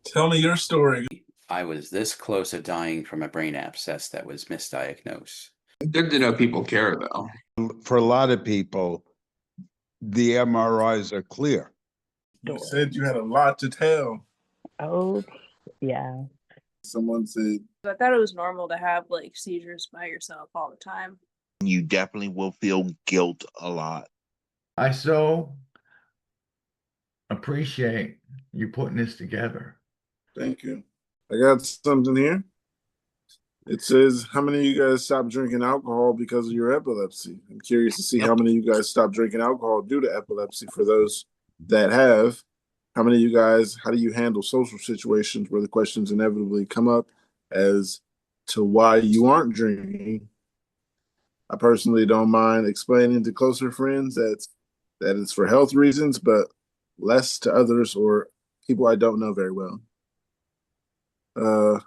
Tell me your story. I was this close to dying from a brain abscess that was misdiagnosed. Good to know people care, though. For a lot of people, the MRIs are clear. You Door. said you had a lot to tell. Oh, yeah. Someone said, I thought it was normal to have like seizures by yourself all the time. You definitely will feel guilt a lot. I so appreciate you putting this together. thank you. I got something here. It says, how many of you guys stopped drinking alcohol because of your epilepsy? I'm curious to see how many of you guys stopped drinking alcohol due to epilepsy. For those that have, how many of you guys, how do you handle social situations where the questions inevitably come up as to why you aren't drinking? I personally don't mind explaining to closer friends that it's for health reasons, but less to others or people I don't know very well. Uh,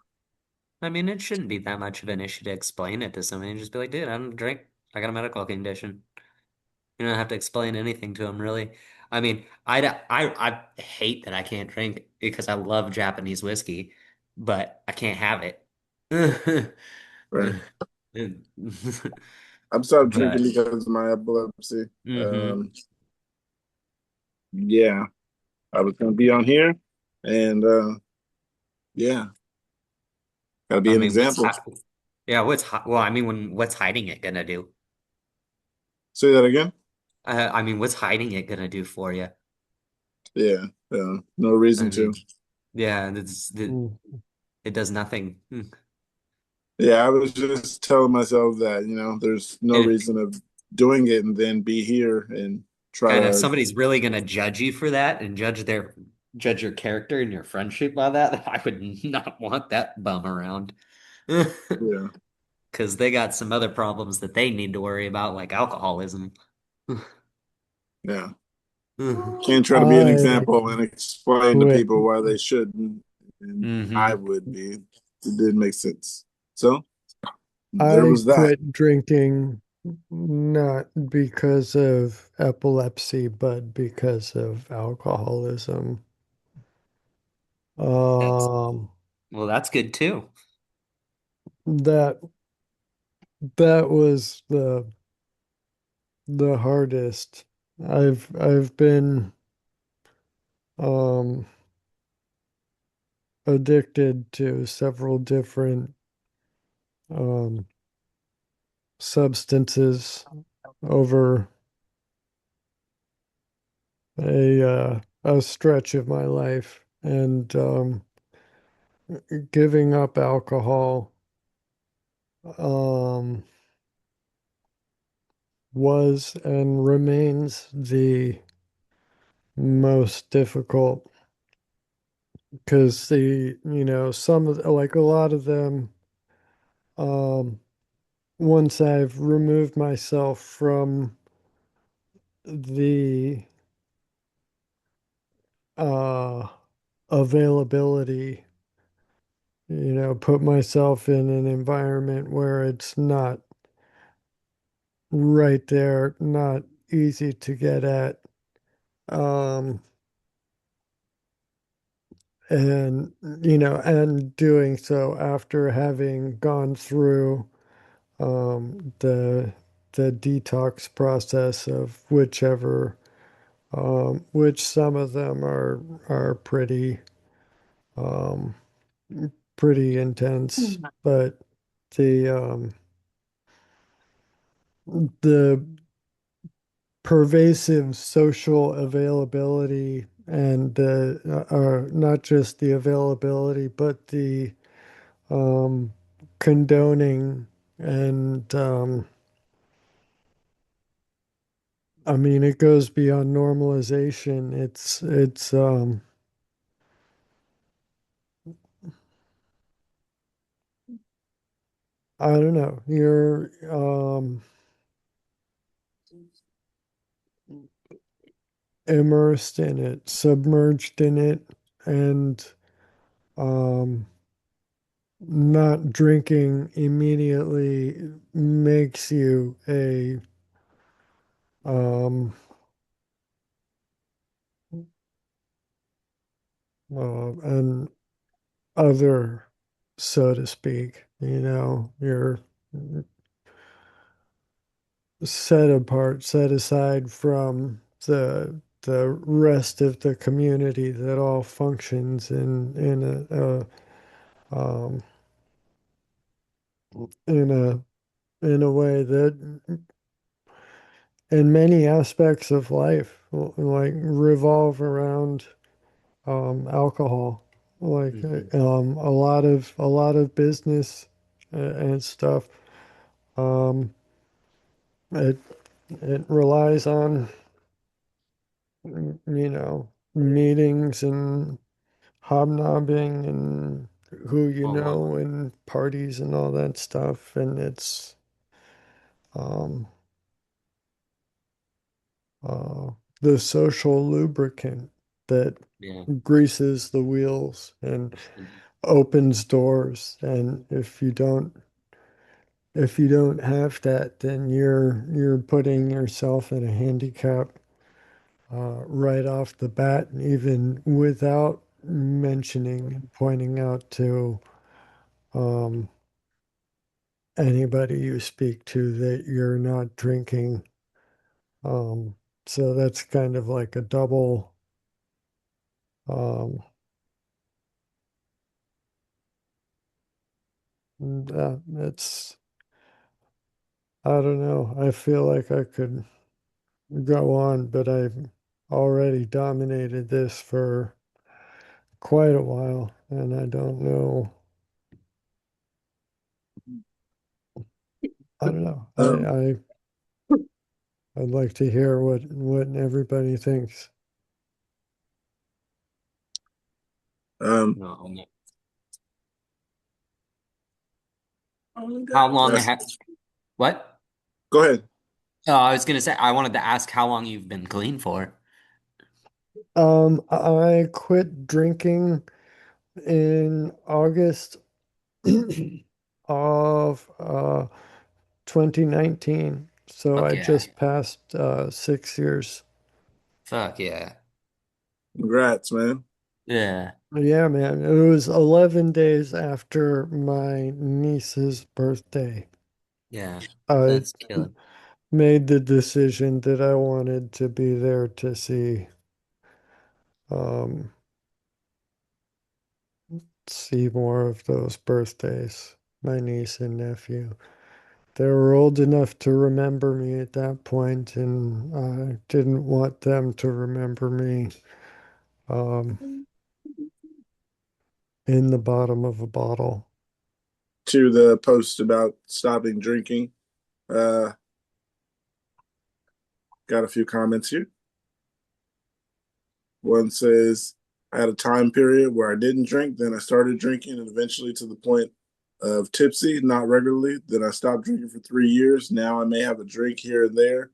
I mean, it shouldn't be that much of an issue to explain it to somebody and just be like, dude, I don't drink. I got a medical condition. You don't have to explain anything to them, really. I mean, I hate that I can't drink because I love Japanese whiskey, but I can't have it. right. I've stopped drinking But, because of my epilepsy. hmm Yeah, I was gonna be on here, and yeah, gotta be I an mean, example. yeah, well, I mean, what's hiding it gonna do? Say that again. I mean, what's hiding it gonna do for you? Yeah, no I reason to. mean, yeah, Mm. it does nothing. Yeah, I was just telling myself that there's no And reason of doing it and then be here and try And if to. somebody's really gonna judge you for that and judge your character and your friendship by that, I would not want that bum around. Yeah, Because they got some other problems that they need to worry about, like alcoholism. yeah. Can't try to be an I example and explain to quit. people why they shouldn't, and I Hmm would be. It didn't make sense. So there I was that. quit drinking not because of epilepsy, but because of alcoholism. That's Um, well, that's good too. that that was the hardest. I've been um addicted to several different um substances over a stretch of my life, and giving up alcohol um was and remains the most difficult, because some of like a lot of them, um once I've removed myself from the uh availability, put myself in an environment where it's not right there, not easy to get at, um and and doing so after having gone through the detox process of which some of them are um pretty intense, but the the pervasive social availability, and not just the availability, but the condoning, and I mean, it goes beyond normalization. It's I don't know. You're immersed in it, submerged in it, and um not drinking immediately makes you a um an other, so to speak. You know, you're set apart, set aside from the rest of the community that all functions in um in in a way that in many aspects of life like revolve around alcohol, like Mhm. a lot of business and stuff. um it it relies on you know, meetings and hobnobbing and who you Well, well, know and parties and all that stuff. And it's um, uh, the social lubricant that yeah. greases the wheels and Mhm. opens doors. And if you don't have that, then you're putting yourself in a handicap right off the bat, and even without mentioning and pointing out to um, anybody you speak to that you're not drinking. Um, so that's kind of like a double. Um, it's I don't know. I feel like I could go on, but I've already dominated this for quite a while, and I don't know. I don't know. Um, I'd like to hear what everybody thinks. um, No. Only How got long that's- what? go ahead. I was gonna say I wanted to ask how long you've been clean for. I quit drinking in August of 2019. So Fuck I yeah. just passed 6 years. Fuck yeah. Congrats, man. Yeah. Yeah, man. It was 11 days after my niece's birthday. Yeah. I That's killing. made the decision that I wanted to be there to um, see more of those birthdays, my niece and nephew. They were old enough to remember me at that point, and I didn't want them to remember me um, in the bottom of a bottle. To the post about stopping drinking, uh, got a few comments here. One says, I had a time period where I didn't drink, then I started drinking, and eventually to the point of tipsy, not regularly. Then I stopped drinking for 3 years. Now I may have a drink here and there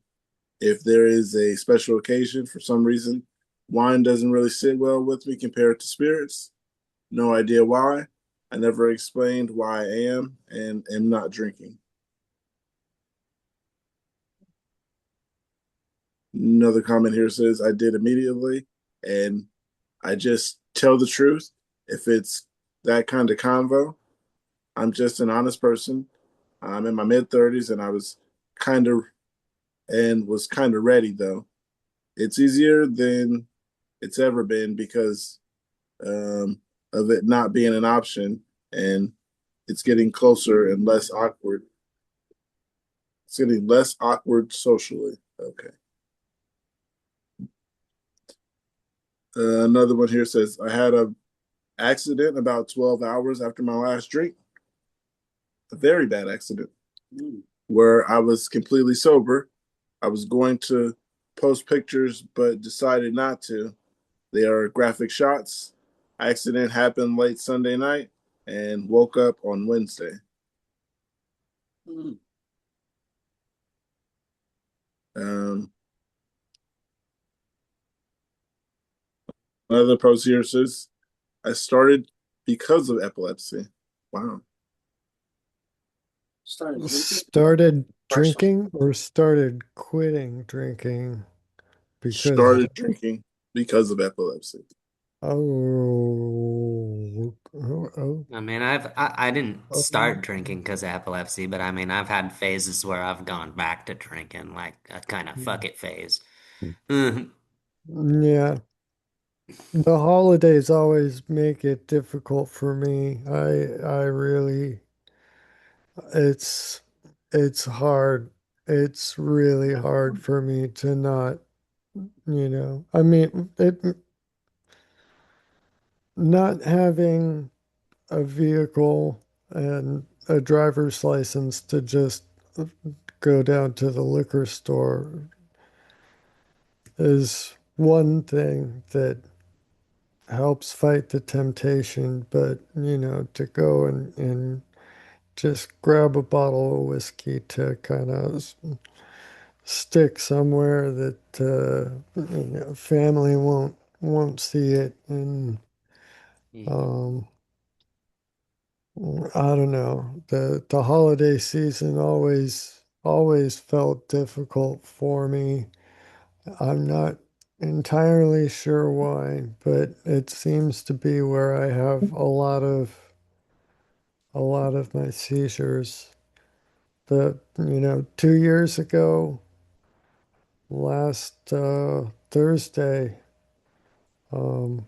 if there is a special occasion for some reason. Wine doesn't really sit well with me compared to spirits. No idea why. I never explained why I am and am not drinking. Another comment here says, I did immediately, and I just tell the truth. If it's that kind of convo, I'm just an honest person. I'm in my mid 30s, and I was kind of ready though. It's easier than it's ever been because um, of it not being an option, and it's getting closer and less awkward. It's getting less awkward socially. Okay. Another one here says, I had a accident about 12 hours after my last drink. A very bad accident where I was completely sober. I was going to post pictures, but decided not to. They are graphic shots. Accident happened late Sunday night and woke up on Wednesday. Um, another post here says, I started because of epilepsy. Wow. Started drinking or started quitting drinking because Started drinking because of epilepsy. oh I mean, I didn't Um, start drinking because of epilepsy, but I mean, I've had phases where I've gone back to drinking, like a kind of fuck it phase. Mhm. Yeah, the holidays always make it difficult for me. I really it's it's hard. It's really hard for me to not, I mean, not having a vehicle and a driver's license to just go down to the liquor store is one thing that helps fight the temptation, but to go and just grab a bottle of whiskey to kind of stick somewhere that family won't see it, and Yeah. um I don't know. The holiday season always felt difficult for me. I'm not entirely sure why, but it seems to be where I have a lot of my seizures. 2 years ago, last Thursday, um,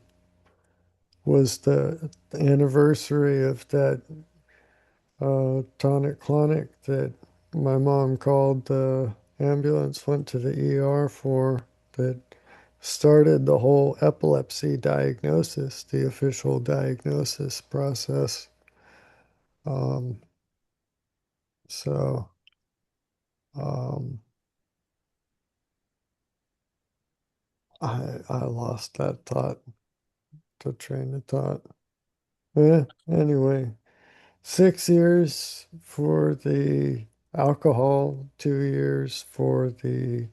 was the anniversary of that tonic clonic that my mom called the ambulance, went to the ER for, that started the whole epilepsy diagnosis, the official diagnosis process. Um, so, um, I lost that thought, the train of thought. Yeah, anyway, 6 years for the alcohol, 2 years for the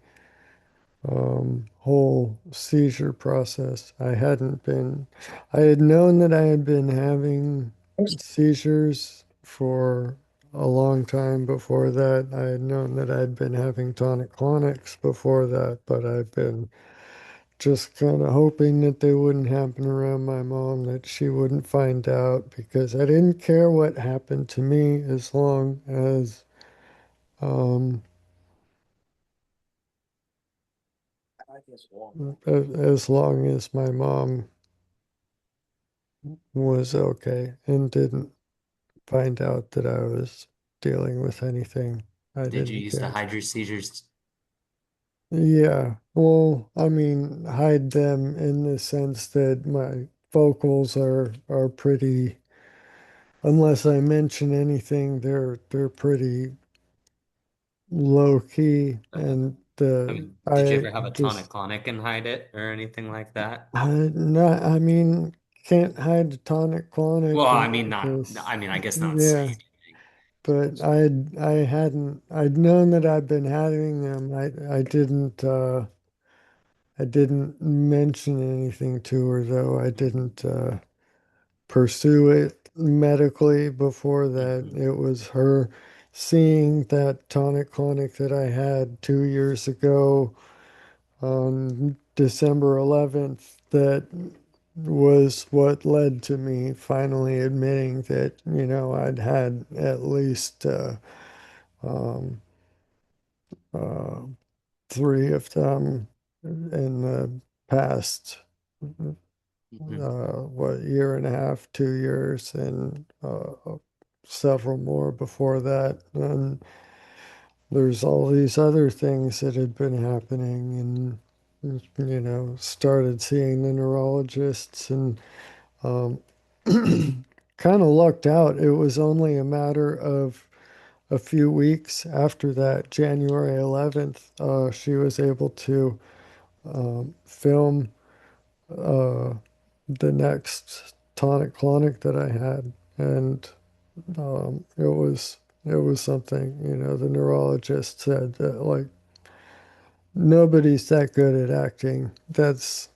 whole seizure process. I had known that I had been having seizures for a long time before that. I had known that I'd been having tonic-clonics before that, but I've been just kind of hoping that they wouldn't happen around my mom, that she wouldn't find out, because I didn't care what happened to me as long um, as long as my mom was okay and didn't find out that I was dealing with anything I Did you didn't used to care. hide your seizures? Yeah, well, I mean, hide them in the sense that my vocals are pretty, unless I mention anything, they're pretty low key, and I the mean, did you I ever have a just tonic-clonic and hide it or anything like that? I mean, can't hide the tonic Well, clonic I mean, and not, this. I mean, I guess not say Yeah. anything. But I'd known that I'd been having them. I didn't mention anything to her, though. I didn't pursue it medically before that. Mhm. It was her seeing that tonic clonic that I had 2 years ago on December 11th that was what led to me finally admitting that, I'd had at least um, uh, three of them in the past, Mhm. year and a half, 2 years, and several more before that. And there's all these other things that had been happening, and started seeing the neurologists, and um, kind of lucked out. It was only a matter of a few weeks after that, January 11th, she was able to film uh, the next tonic clonic that I had, and it was something. The neurologist said that, like, nobody's that good at acting. That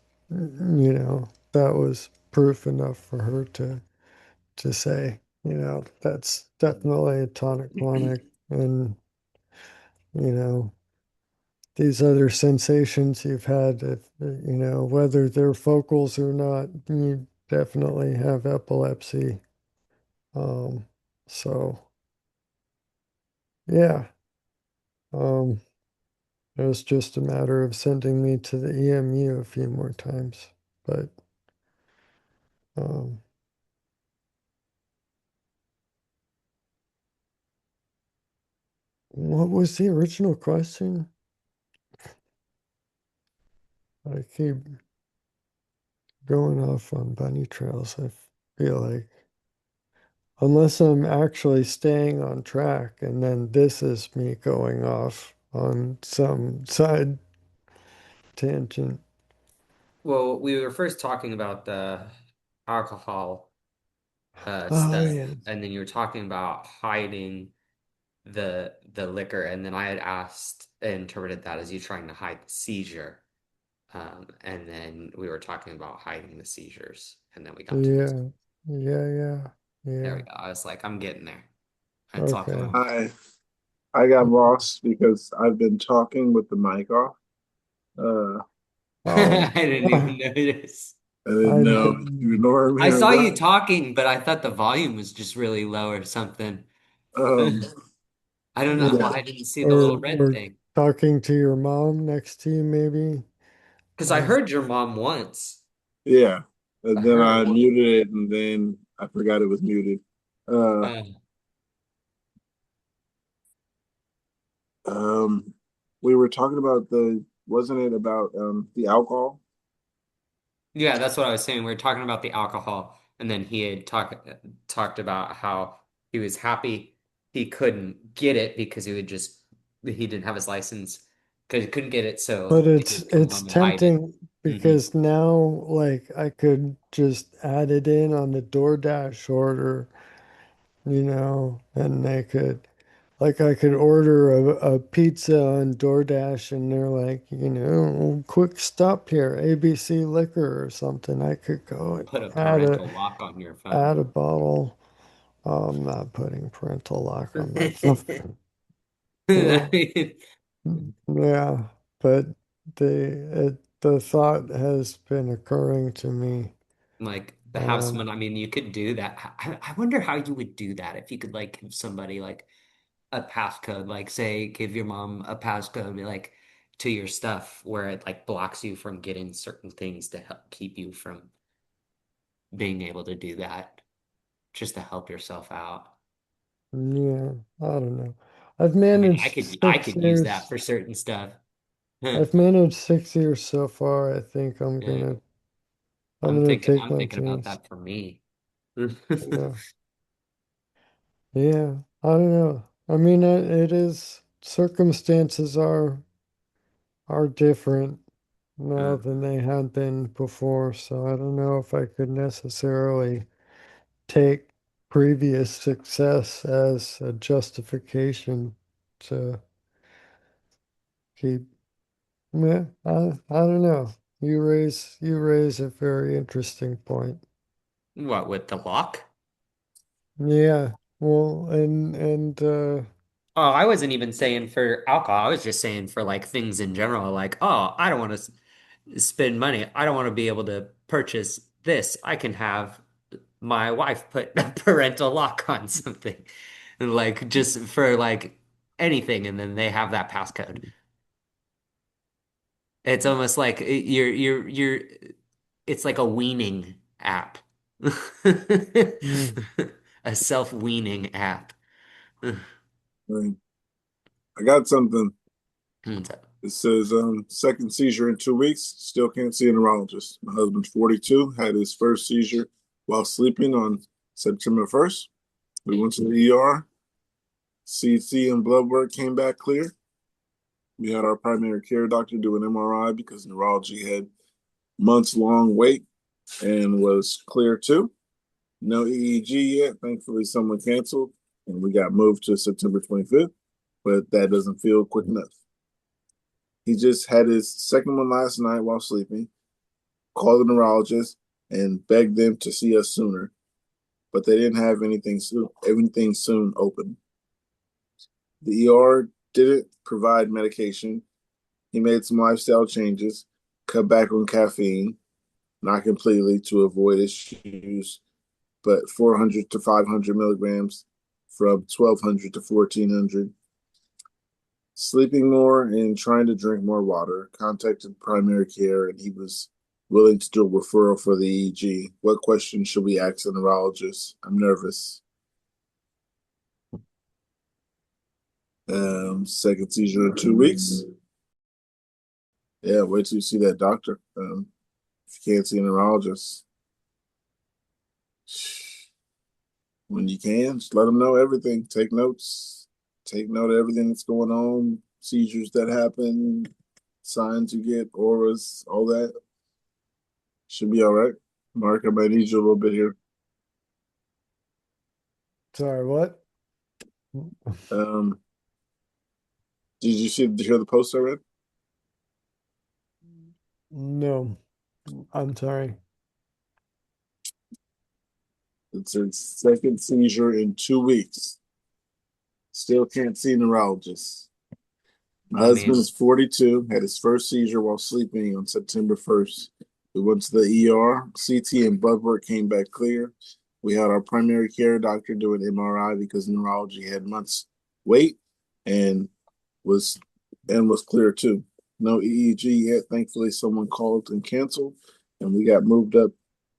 was proof enough for her to say, that's definitely a tonic clonic, and you know these other sensations you've had, if, whether they're focals or not, you definitely have epilepsy. So yeah, um, it was just a matter of sending me to the EMU a few more times, but um, what was the original question? I keep going off on bunny trails. I feel like, unless I'm actually staying on track, and then this is me going off on some side tangent. Well, we were first talking about the alcohol Oh stuff, yeah, and then you were talking about hiding the liquor, and then I had asked, interpreted that as you trying to hide the seizure. And then we were talking about hiding the seizures, and then we got to this. yeah, yeah, There yeah. we go. I was like, I'm getting there. It's all Okay. coming. I got lost because I've been talking with the mic off. Uh, Oh, I didn't even notice. I didn't I know did. if you ignore me I or saw you what. talking, but I thought the volume was just really low or something. Um, I don't know yeah, why I didn't see the little red Or thing. talking to your mom next to you, maybe. Because I heard your mom once. yeah. I And then I heard. muted it, and then I forgot it was muted. Uh, Uh, um, we were talking about wasn't it about the alcohol? yeah, that's what I was saying. We were talking about the alcohol, and then he had talked about how he was happy he couldn't get it because he didn't have his license because he couldn't get it, But so he it's would come it's home and hide it. tempting Hmm. because now, like, I could just add it in on the DoorDash order, and they could, like, I could order a pizza on DoorDash, and they're like, quick stop here, ABC Liquor or something. I could go and Put a add a parental lock on your phone. add a bottle. Oh, I'm not putting parental lock on my phone. I Yeah, mean, yeah, but the thought has been occurring to me. like to have Um, someone, I mean, you could do that. I wonder how you would do that if you could like give somebody like a passcode, like say give your mom a passcode like to your stuff where it like blocks you from getting certain things to help keep you from being able to do that, just to help yourself out. yeah, I don't know. I've I mean, managed I six could use years. that for certain stuff. I've managed 6 years so far. I think Yeah. I'm gonna take I'm my thinking about chance. that for me. Yeah, yeah. I don't know. I mean, it is circumstances are different now Uh, than they had been before, so I don't know if I could necessarily take previous success as a justification to keep. Yeah, I don't know. You raise a very interesting point. what with the lock? Yeah, well, and Oh, I wasn't even saying for alcohol. I was just saying for like things in general. Like, oh, I don't want to spend money. I don't want to be able to purchase this. I can have my wife put a parental lock on something, and like just for like anything, and then they have that passcode. It's almost like you're. It's like a weaning app, mm, a self-weaning app. Right. I got something. What's up? It says second seizure in 2 weeks. Still can't see a neurologist. My husband's 42, had his first seizure while sleeping on September 1st. We went to the ER. CT and blood work came back clear. We had our primary care doctor do an MRI because neurology had months long wait and was clear too. No EEG yet. Thankfully, someone canceled and we got moved to September 25th, but that doesn't feel quick enough. He just had his second one last night while sleeping, called the neurologist and begged them to see us sooner, but they didn't have anything soon open. The ER didn't provide medication. He made some lifestyle changes, cut back on caffeine, not completely to avoid issues but 400 to 500 milligrams from 1200 to 1400. Sleeping more and trying to drink more water. Contacted primary care and he was willing to do a referral for the EEG. What question should we ask a neurologist? I'm nervous. Second seizure in 2 weeks. Yeah, wait till you see that doctor. If you can't see a neurologist, when you can, just let them know everything. Take notes. Take note of everything that's going on, seizures that happen, signs you get, auras, all that. Should be all right. Mark, I might need you a little bit here. Sorry, what? Did you hear the post I read? No, I'm sorry. It's her second seizure in 2 weeks. Still can't see a neurologist. My husband is 42, had his first seizure while sleeping on September 1st. We went to the ER, CT and blood work came back clear. We had our primary care doctor do an MRI because neurology had months wait and was clear too. No EEG yet. Thankfully, someone called and canceled, and we got moved up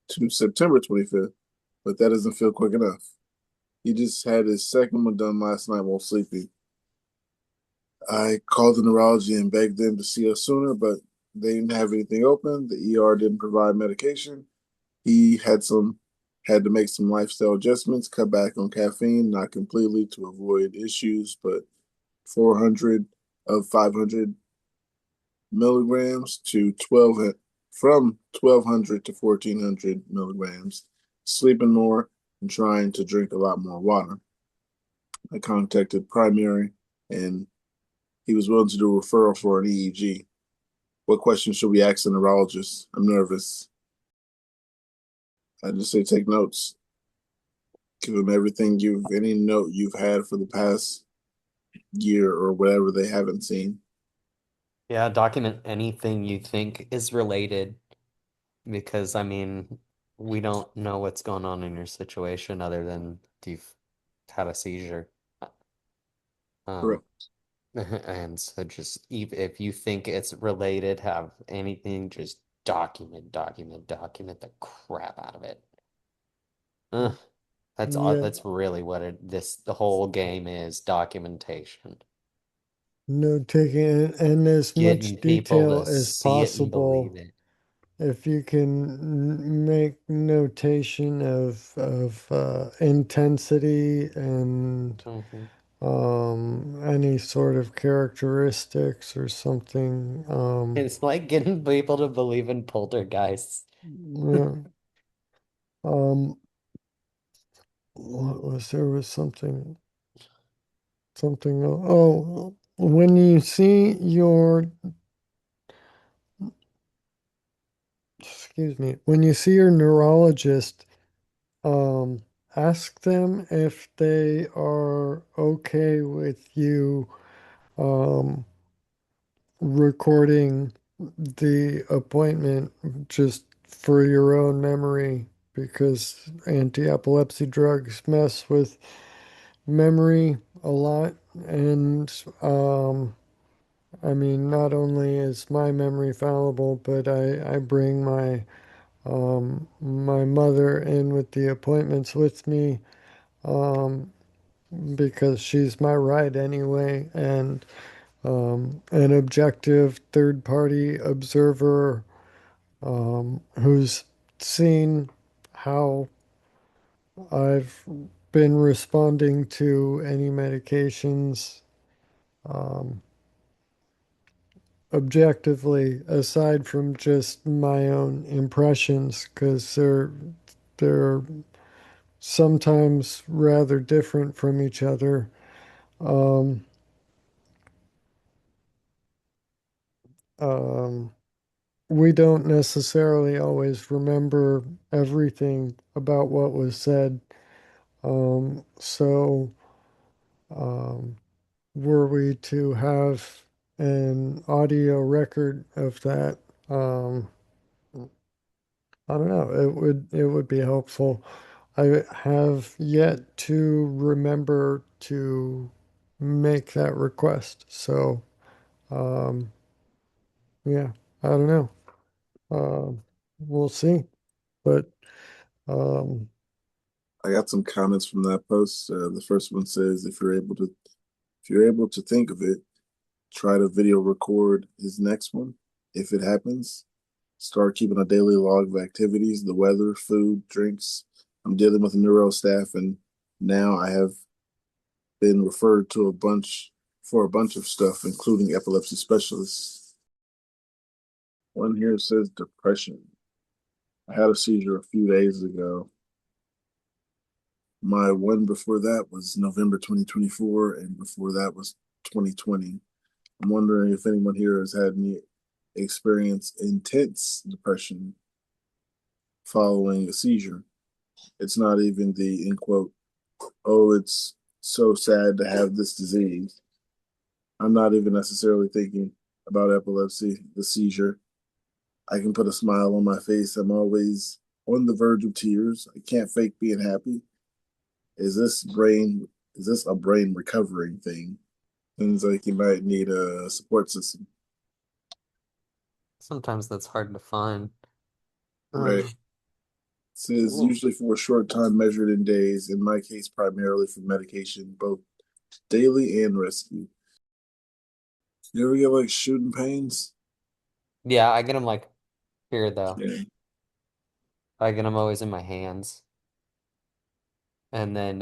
to September 25th, but that doesn't feel quick enough. He just had his second one done last night while sleeping. I called the neurology and begged them to see us sooner, but they didn't have anything open. The ER didn't provide medication. He had to make some lifestyle adjustments, cut back on caffeine, not completely to avoid issues, but 400 of 500 milligrams to 12 from 1200 to 1400 milligrams, sleeping more and trying to drink a lot more water. I contacted primary and he was willing to do a referral for an EEG. What questions should we ask a neurologist? I'm nervous. I just say take notes. Give them everything any note you've had for the past year or whatever they haven't seen. Yeah, document anything you think is related because I mean, we don't know what's going on in your situation other than you've had a seizure. Correct. And so just if you think it's related, have anything, just document the crap out of it. That's all, Yeah. that's really what the whole game is, documentation. Note taking and as Getting much people detail to as see it and believe possible. it. If you can make notation of intensity and Mhm. any sort of characteristics or something. It's like getting people to believe in poltergeists. Yeah. What was there was something oh, when you see your excuse me, when you see your neurologist, ask them if they are okay with you recording the appointment just for your own memory because anti-epilepsy drugs mess with memory a lot. And I mean, not only is my memory fallible, but I bring my mother in with the appointments with me because she's my ride anyway, and an objective third party observer who's seen how I've been responding to any medications objectively, aside from just my own impressions, because they're sometimes rather different from each other. Um, um, we don't necessarily always remember everything about what was said. So, um, were we to have an audio record of that, I don't know, it would be helpful. I have yet to remember to make that request. So, um, yeah, I don't know. We'll see. But, um, I got some comments from that post. The first one says, if you're able to think of it, try to video record his next one. If it happens, start keeping a daily log of activities, the weather, food, drinks. I'm dealing with neuro staff, and now I have been referred to for a bunch of stuff, including epilepsy specialists. One here says depression. I had a seizure a few days ago. My one before that was November 2024, and before that was 2020. I'm wondering if anyone here has had any experience intense depression following a seizure. It's not even the in quote, oh, it's so sad to have this disease. I'm not even necessarily thinking about epilepsy, the seizure. I can put a smile on my face. I'm always on the verge of tears. I can't fake being happy. Is this a brain recovering thing? Seems like you might need a support system. Sometimes that's hard to find. Right. It says usually for a short time measured in days, in my case primarily for medication, both daily and rescue. You ever get like shooting pains? Yeah, I get them like here though. Yeah. I get them always in my hands. And then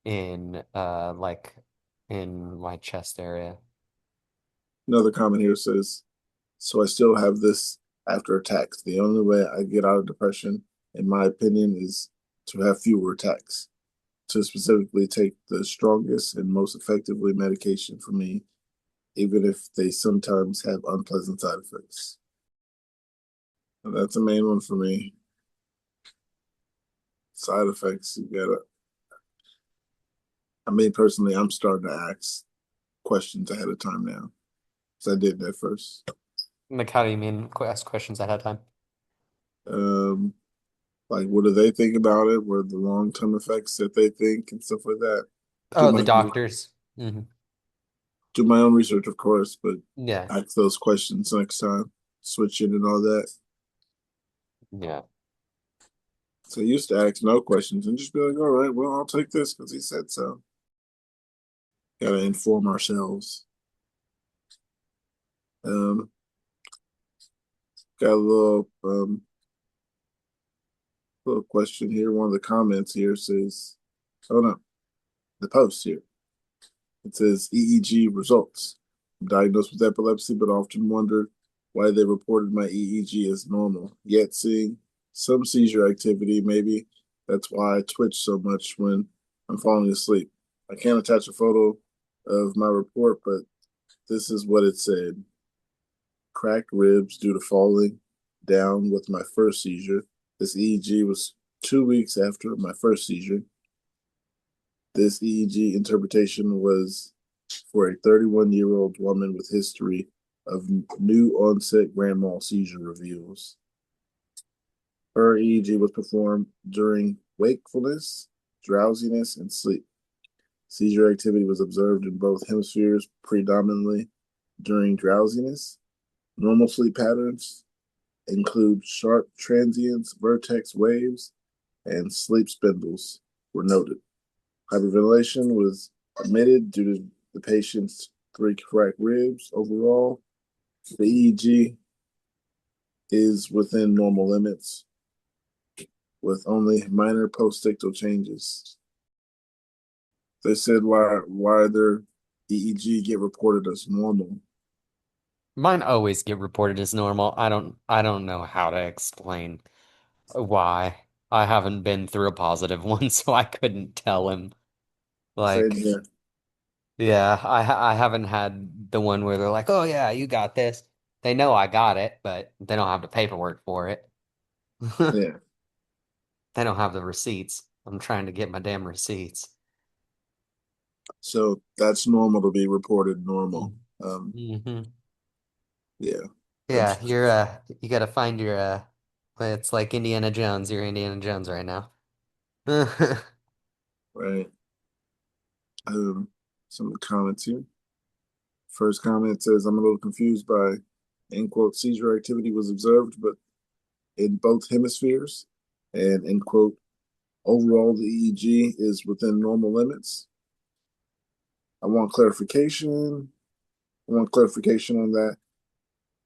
in like in my chest area. Another comment here says, so I still have this after attacks. The only way I get out of depression, in my opinion, is to have fewer attacks. To specifically take the strongest and most effectively medication for me, even if they sometimes have unpleasant side effects. And that's the main one for me. Side effects, you gotta. I mean, personally, I'm starting to ask questions ahead of time now. So I did that first. Like, how do you mean ask questions ahead of time? Like, what do they think about it? What are the long-term effects that they think and stuff like that? Oh, my the own- doctors. Hmm. Do my own research, of course, but Yeah. ask those questions next time. Switch it and all that. Yeah. So I used to ask no questions and just be like, all right, well, I'll take this because he said so. Gotta inform ourselves. Got a little question here. One of the comments here says, oh no, the post here. It says EEG results. I'm diagnosed with epilepsy, but often wondered why they reported my EEG as normal. Yet seeing some seizure activity, maybe that's why I twitch so much when I'm falling asleep. I can't attach a photo of my report, but this is what it said. Cracked ribs due to falling down with my first seizure. This EEG was 2 weeks after my first seizure. This EEG interpretation was for a 31-year-old woman with history of new onset grand mal seizure reveals. Her EEG was performed during wakefulness, drowsiness, and sleep. Seizure activity was observed in both hemispheres, predominantly during drowsiness. Normal sleep patterns include sharp transients, vertex waves, and sleep spindles were noted. Hyperventilation was omitted due to the patient's 3 cracked ribs. Overall, the EEG is within normal limits with only minor postictal changes. They said why their EEG get reported as normal. Mine always get reported as normal. I don't know how to explain why. I haven't been through a positive one, so I couldn't tell him. Same Like, here. yeah, I haven't had the one where they're like, "Oh yeah, you got this." They know I got it, but they don't have the paperwork for it. Yeah. They don't have the receipts. I'm trying to get my damn receipts. So that's normal to be reported normal. Hmm. Yeah. Yeah, you're you gotta find your it's like Indiana Jones. You're Indiana Jones right now. Right. Some comments here. First comment says, I'm a little confused by, end quote, seizure activity was observed, but in both hemispheres. And end quote, overall, the EEG is within normal limits. I want clarification. I want clarification on that.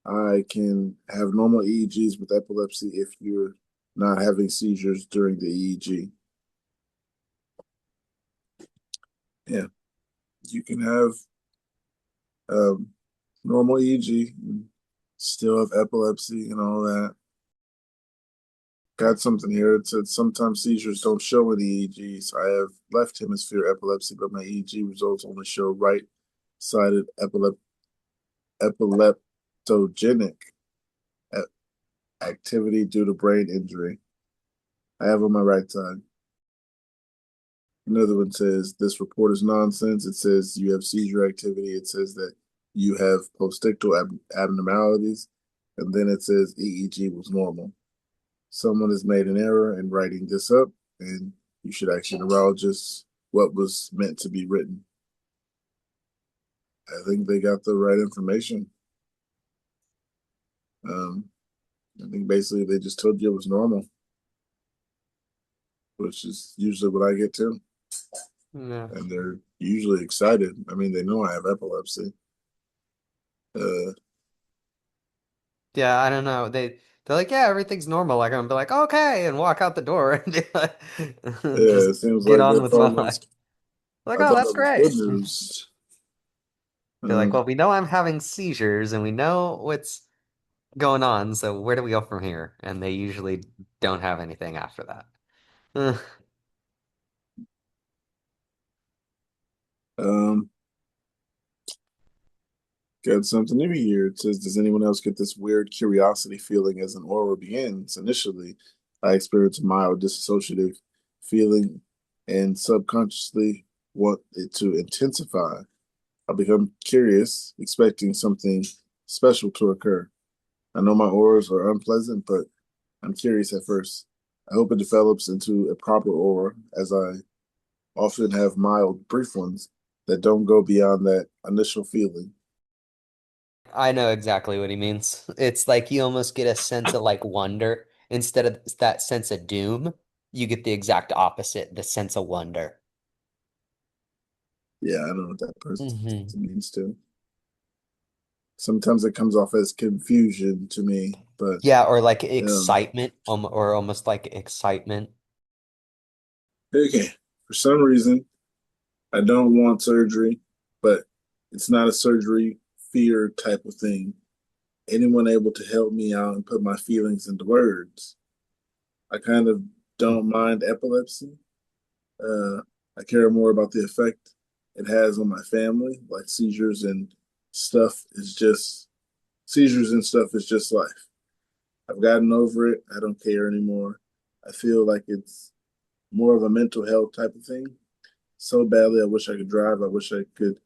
I can have normal EEGs with epilepsy if you're not having seizures during the EEG. Yeah, you can have normal EEG and still have epilepsy and all that. Got something here. It said sometimes seizures don't show in EEGs. I have left hemisphere epilepsy, but my EEG results only show right-sided epileptogenic activity due to brain injury. I have on my right side. Another one says this report is nonsense. It says you have seizure activity. It says that you have postictal abnormalities, and then it says EEG was normal. Someone has made an error in writing this up, and you should ask your neurologist what was meant to be written. I think they got the right information. I think basically they just told you it was normal, which is usually what I get too. Yeah. And they're usually excited. I mean, they know I have epilepsy. Yeah, I don't know. They're like, yeah, everything's normal. Like I'm gonna be like, okay, and walk out the door and Yeah, it just seems get like on they with my thought it life. was, Like, I oh, thought that's that was great. good news. They're like, well, we know I'm having seizures and we know what's going on, so where do we go from here? And they usually don't have anything after that. Um, got something new here. It says, does anyone else get this weird curiosity feeling as an aura begins? Initially, I experienced a mild dissociative feeling and subconsciously want it to intensify. I become curious, expecting something special to occur. I know my auras are unpleasant, but I'm curious at first. I hope it develops into a proper aura, as I often have mild, brief ones that don't go beyond that initial feeling. I know exactly what he means. It's like you almost get a sense of like wonder instead of that sense of doom. You get the exact opposite, the sense of wonder. Yeah, I don't know what that person Hmm. means too. Sometimes it comes off as confusion to me, but Yeah, or like um, excitement, or almost like excitement. okay. For some reason, I don't want surgery, but it's not a surgery fear type of thing. Anyone able to help me out and put my feelings into words? I kind of don't mind epilepsy. Uh, I care more about the effect it has on my family, like seizures and stuff is just life. I've gotten over it. I don't care anymore. I feel like it's more of a mental health type of thing. So badly, I wish I could drive. I wish I could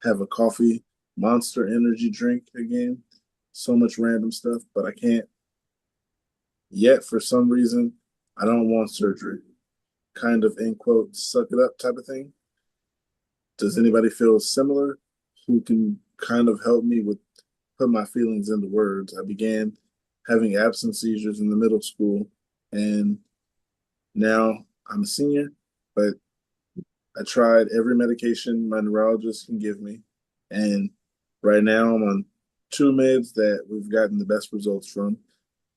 have a coffee, Monster Energy drink again. So much random stuff, but I can't. Yet, for some reason, I don't want surgery. Kind of, end quote, suck it up type of thing. Does anybody feel similar who can kind of help me with put my feelings into words? I began having absence seizures in the middle school, and now I'm a senior, but I tried every medication my neurologist can give me, and right now I'm on two meds that we've gotten the best results from.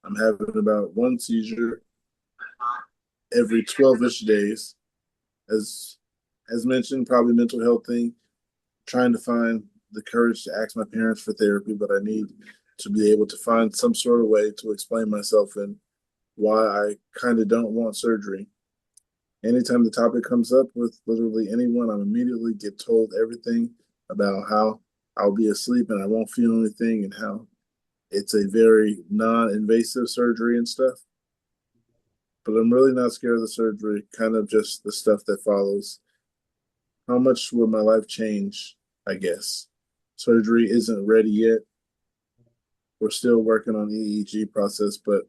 I'm having about one seizure every 12-ish days. As mentioned, probably mental health thing. Trying to find the courage to ask my parents for therapy, but I need to be able to find some sort of way to explain myself and why I kind of don't want surgery. Anytime the topic comes up with literally anyone, I immediately get told everything about how I'll be asleep and I won't feel anything and how it's a very non-invasive surgery and stuff. But I'm really not scared of the surgery, kind of just the stuff that follows. How much will my life change? I guess. Surgery isn't ready yet. We're still working on the EEG process, but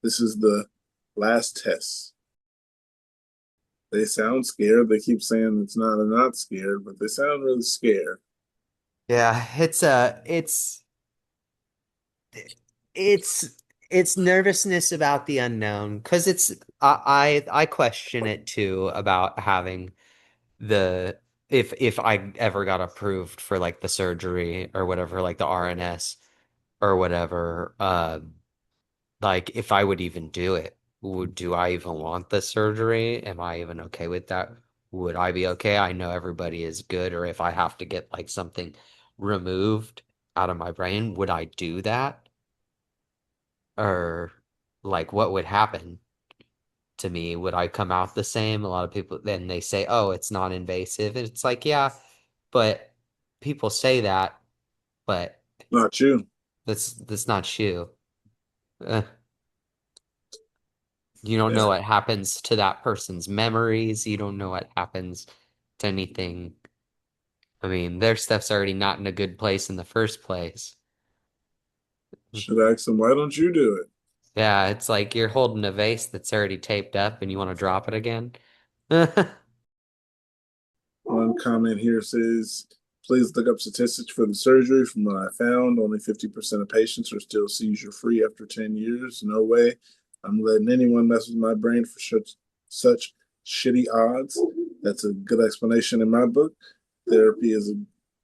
this is the last test. They sound scared. They keep saying it's not, they're not scared, but they sound really scared. Yeah, it's it's nervousness about the unknown because it's I question it too about having the if I ever got approved for like the surgery or whatever, like the RNS or whatever, like if I would even do it, do I even want the surgery? Am I even okay with that? Would I be okay? I know everybody is good, or if I have to get like something removed out of my brain, would I do that? Or like what would happen to me? Would I come out the same? A lot of people then they say, "Oh, it's non-invasive." And it's like, yeah, but people say that, but Not you. that's not you. Uh, you don't know Yeah. what happens to that person's memories. You don't know what happens to anything. I mean, their stuff's already not in a good place in the first place. Should ask them, why don't you do it? Yeah, it's like you're holding a vase that's already taped up and you want to drop it again. One comment here says, please look up statistics for the surgery. From what I found, only 50% of patients are still seizure free after 10 years. No way I'm letting anyone mess with my brain for such shitty odds. That's a good explanation in my book. Therapy is a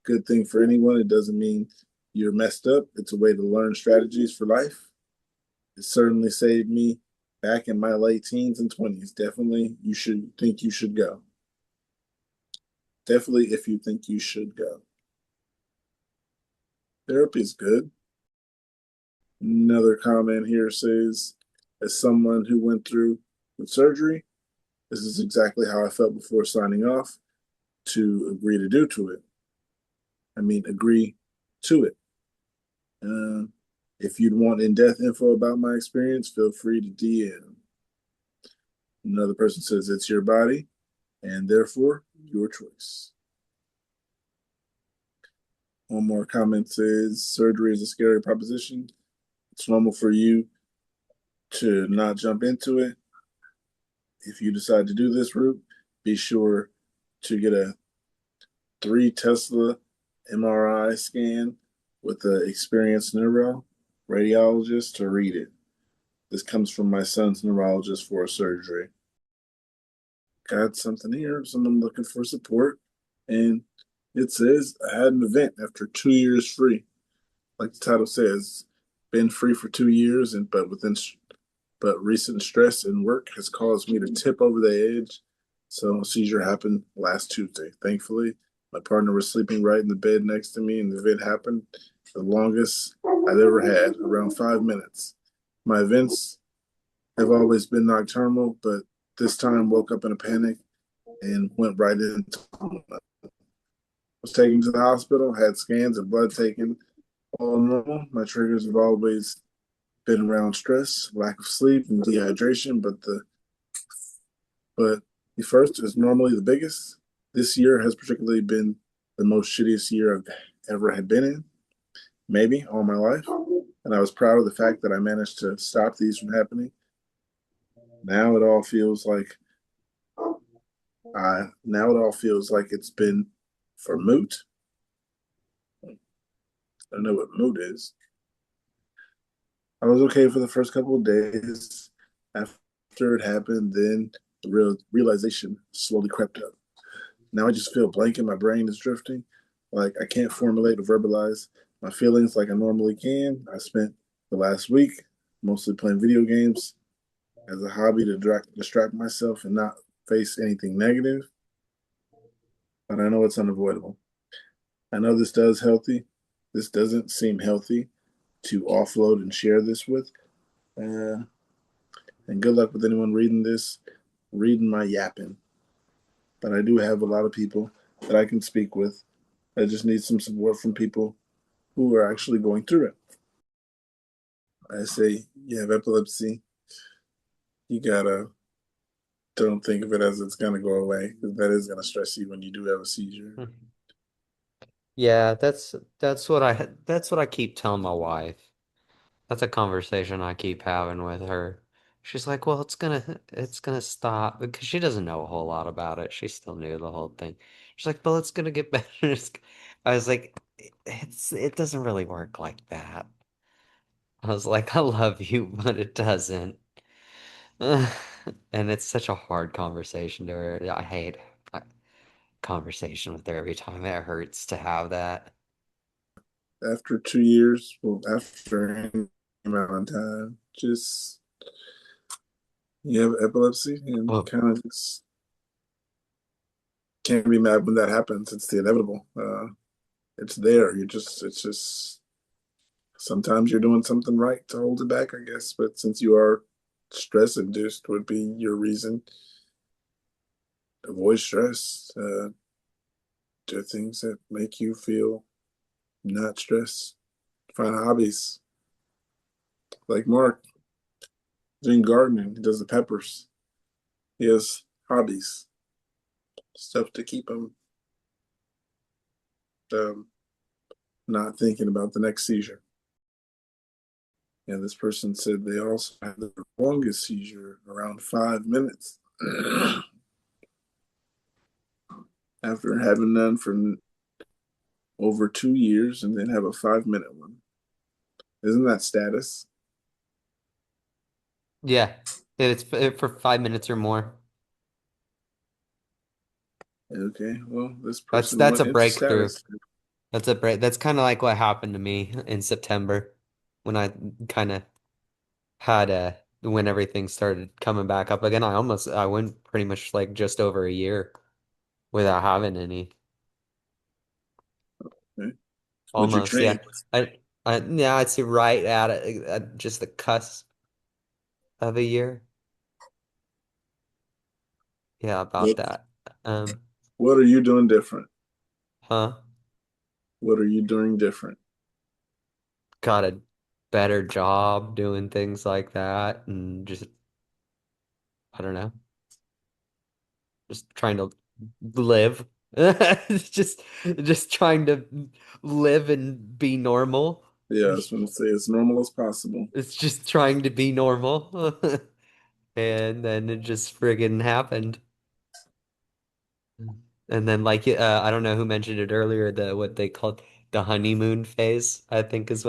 good thing for anyone. It doesn't mean you're messed up. It's a way to learn strategies for life. It certainly saved me back in my late teens and 20s. Definitely, you should think you should go. Definitely, if you think you should go. Therapy is good. Another comment here says, as someone who went through with surgery, this is exactly how I felt before signing off to agree to do to it. Agree to it. If you'd want in-depth info about my experience, feel free to DM. Another person says it's your body and therefore your choice. One more comment says surgery is a scary proposition. It's normal for you to not jump into it. If you decide to do this route, be sure to get a 3 Tesla MRI scan with an experienced neuro radiologist to read it. This comes from my son's neurologist for a surgery. Got something here, someone looking for support, and it says I had an event after 2 years free. Like the title says, been free for 2 years, but recent stress and work has caused me to tip over the edge. So a seizure happened last Tuesday. Thankfully, my partner was sleeping right in the bed next to me, and the event happened the longest I've ever had, around 5 minutes. My events have always been nocturnal, but this time woke up in a panic and went right into was taken to the hospital, had scans and blood taken, all normal. My triggers have always been around stress, lack of sleep, and dehydration, but the first is normally the biggest. This year has particularly been the most shittiest year I've ever had been in, maybe all my life. And I was proud of the fact that I managed to stop these from happening. Now it all feels like it's been for moot. I don't know what moot is. I was okay for the first couple of days. After it happened, then the realization slowly crept up. Now I just feel blank and my brain is drifting. Like I can't formulate or verbalize my feelings like I normally can. I spent the last week mostly playing video games as a hobby to distract myself and not face anything negative. But I know it's unavoidable. I know this does healthy. This doesn't seem healthy to offload and share this with. And good luck with anyone reading my yapping. But I do have a lot of people that I can speak with. I just need some support from people who are actually going through it. I say, you have epilepsy. You gotta don't think of it as it's gonna go away because that is gonna stress you when you do have a seizure. Yeah, that's what I keep telling my wife. That's a conversation I keep having with her. She's like, well, it's gonna stop because she doesn't know a whole lot about it. She still knew the whole thing. She's like, well, it's gonna get better. I was like, it doesn't really work like that. I was like, I love you, but it doesn't. And it's such a hard conversation to her. I hate conversation with her every time. It hurts to have that. After 2 years, well, after any amount of time, just you have epilepsy and Oh. kind of just can't be mad when that happens. It's the inevitable. It's there. It's just sometimes you're doing something right to hold it back, I guess. But since you are stress induced, would be your reason. Avoid stress. Do things that make you feel not stressed. Find hobbies. Like Mark, doing gardening. He does the peppers. He has hobbies. Stuff to keep him not thinking about the next seizure. And this person said they also had the longest seizure around 5 minutes after having none for over 2 years and then have a 5 minute one. Isn't that status? Yeah, it's for 5 minutes or more. Okay, well, this That's person that's went a into breakthrough. status. That's a break. That's kind of like what happened to me in September when I kind of had when everything started coming back up again. I went pretty much like just over a year without having any. Okay. Would you Almost, yeah. train? Yeah, I'd say right at just the cusp of a year. Yeah, about What, that. Um, what are you doing different? huh? What are you doing different? Got a better job doing things like that, and just I don't know, just trying to live. Just trying to live and be normal. Yeah, I was going to say as normal as possible. It's just trying to be normal. And then it just friggin' happened. And then like I don't know who mentioned it earlier, the what they called the honeymoon phase, I think is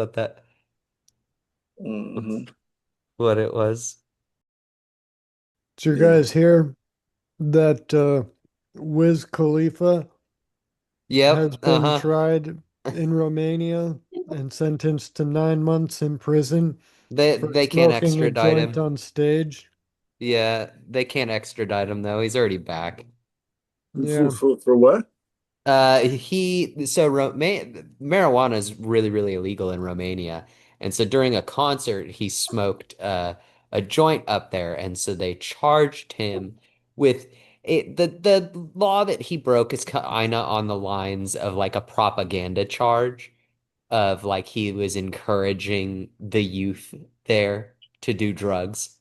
Hmm. what it was. Did you Yeah. guys hear that Wiz Khalifa has Yep, been uh-huh. tried in Romania and sentenced to 9 months in prison for They can't smoking a extradite joint him. on stage? Yeah, they can't extradite him though. He's already back. Yeah. For what? Marijuana is really, really illegal in Romania. And so during a concert, he smoked a joint up there. And so they charged him with it. The law that he broke is kind of on the lines of like a propaganda charge of like he was encouraging the youth there to do drugs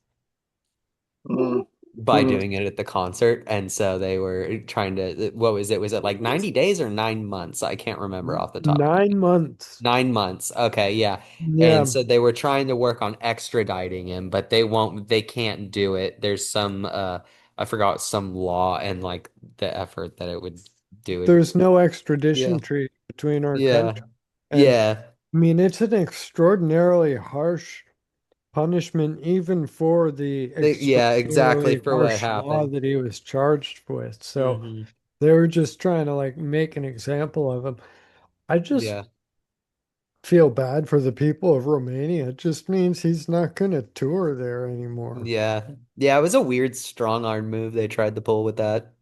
Mm, by doing it at the concert. And so they were trying to, what was it? Was it like 90 days or 9 months? I can't remember off the top. 9 months. 9 months. Okay, yeah. Yeah. And so they were trying to work on extraditing him, but they can't do it. There's some I forgot some law and like the effort that it would do it. There's no extradition Yeah. treaty between our Yeah. countries. And Yeah. I mean, it's an extraordinarily harsh punishment, even for the Yeah, exactly extraordinarily for what harsh law happened. that he was charged with. So Hmm. they were just trying to like make an example of him. I just Yeah. feel bad for the people of Romania. It just means he's not going to tour there anymore. Yeah. Yeah, it was a weird strong arm move they tried to pull with that.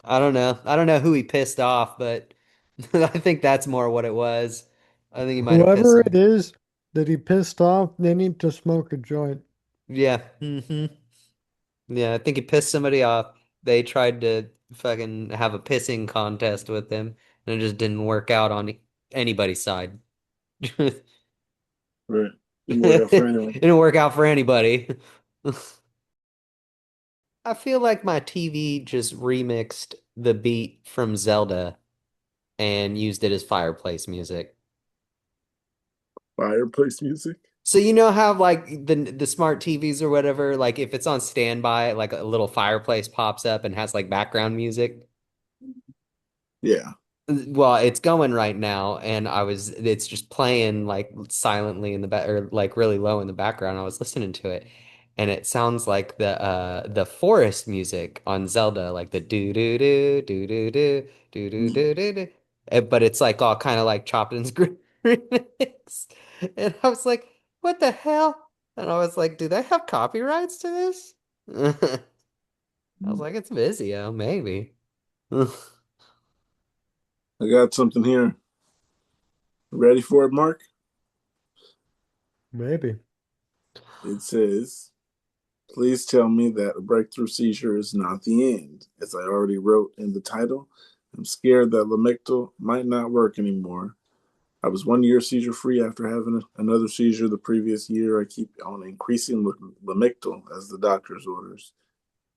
I don't know. I don't know who he pissed off, but I think that's more what it was. I think he might have pissed Whoever him. it is that he pissed off, they need to smoke a joint. Yeah. Yeah, I think he pissed somebody off. They tried to fucking have a pissing contest with him, and it just didn't work out on anybody's side. right. Didn't work out for It anyone. didn't work out for anybody. I feel like my TV just remixed the beat from Zelda and used it as fireplace music. Fireplace music. So you know how like the smart TVs or whatever, like if it's on standby, like a little fireplace pops up and has like background music. Yeah. Well, it's going right now, and it's just playing like silently in the back or like really low in the background. I was listening to it, and it sounds like the forest music on Zelda, like the do do do do do do do do do do do. But it's like all kind of like chopped and screwed remix. And I was like, what the hell? And I was like, do they have copyrights to this? I was like, it's Vizio, maybe. I got something here. Ready for it, Mark? Maybe. It says, please tell me that a breakthrough seizure is not the end. As I already wrote in the title, I'm scared that Lamictal might not work anymore. I was 1 year seizure free after having another seizure the previous year. I keep on increasing Lamictal as the doctor's orders.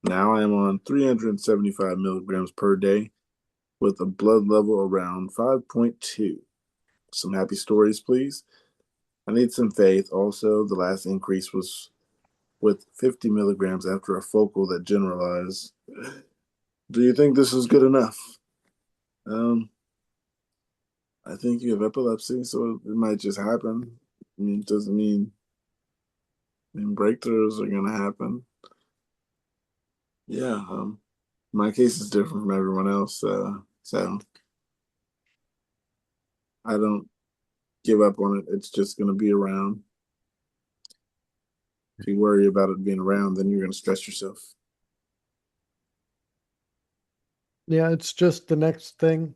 Now I am on 375 milligrams per day with a blood level around 5.2. Some happy stories, please. I need some faith. Also, the last increase was with 50 milligrams after a focal that generalized. Do you think this is good enough? I think you have epilepsy, so it might just happen. I mean, it doesn't mean, breakthroughs are gonna happen. Yeah, my case is different from everyone else, so I don't give up on it. It's just gonna be around. If you worry about it being around, then you're gonna stress yourself. Yeah, it's just the next thing.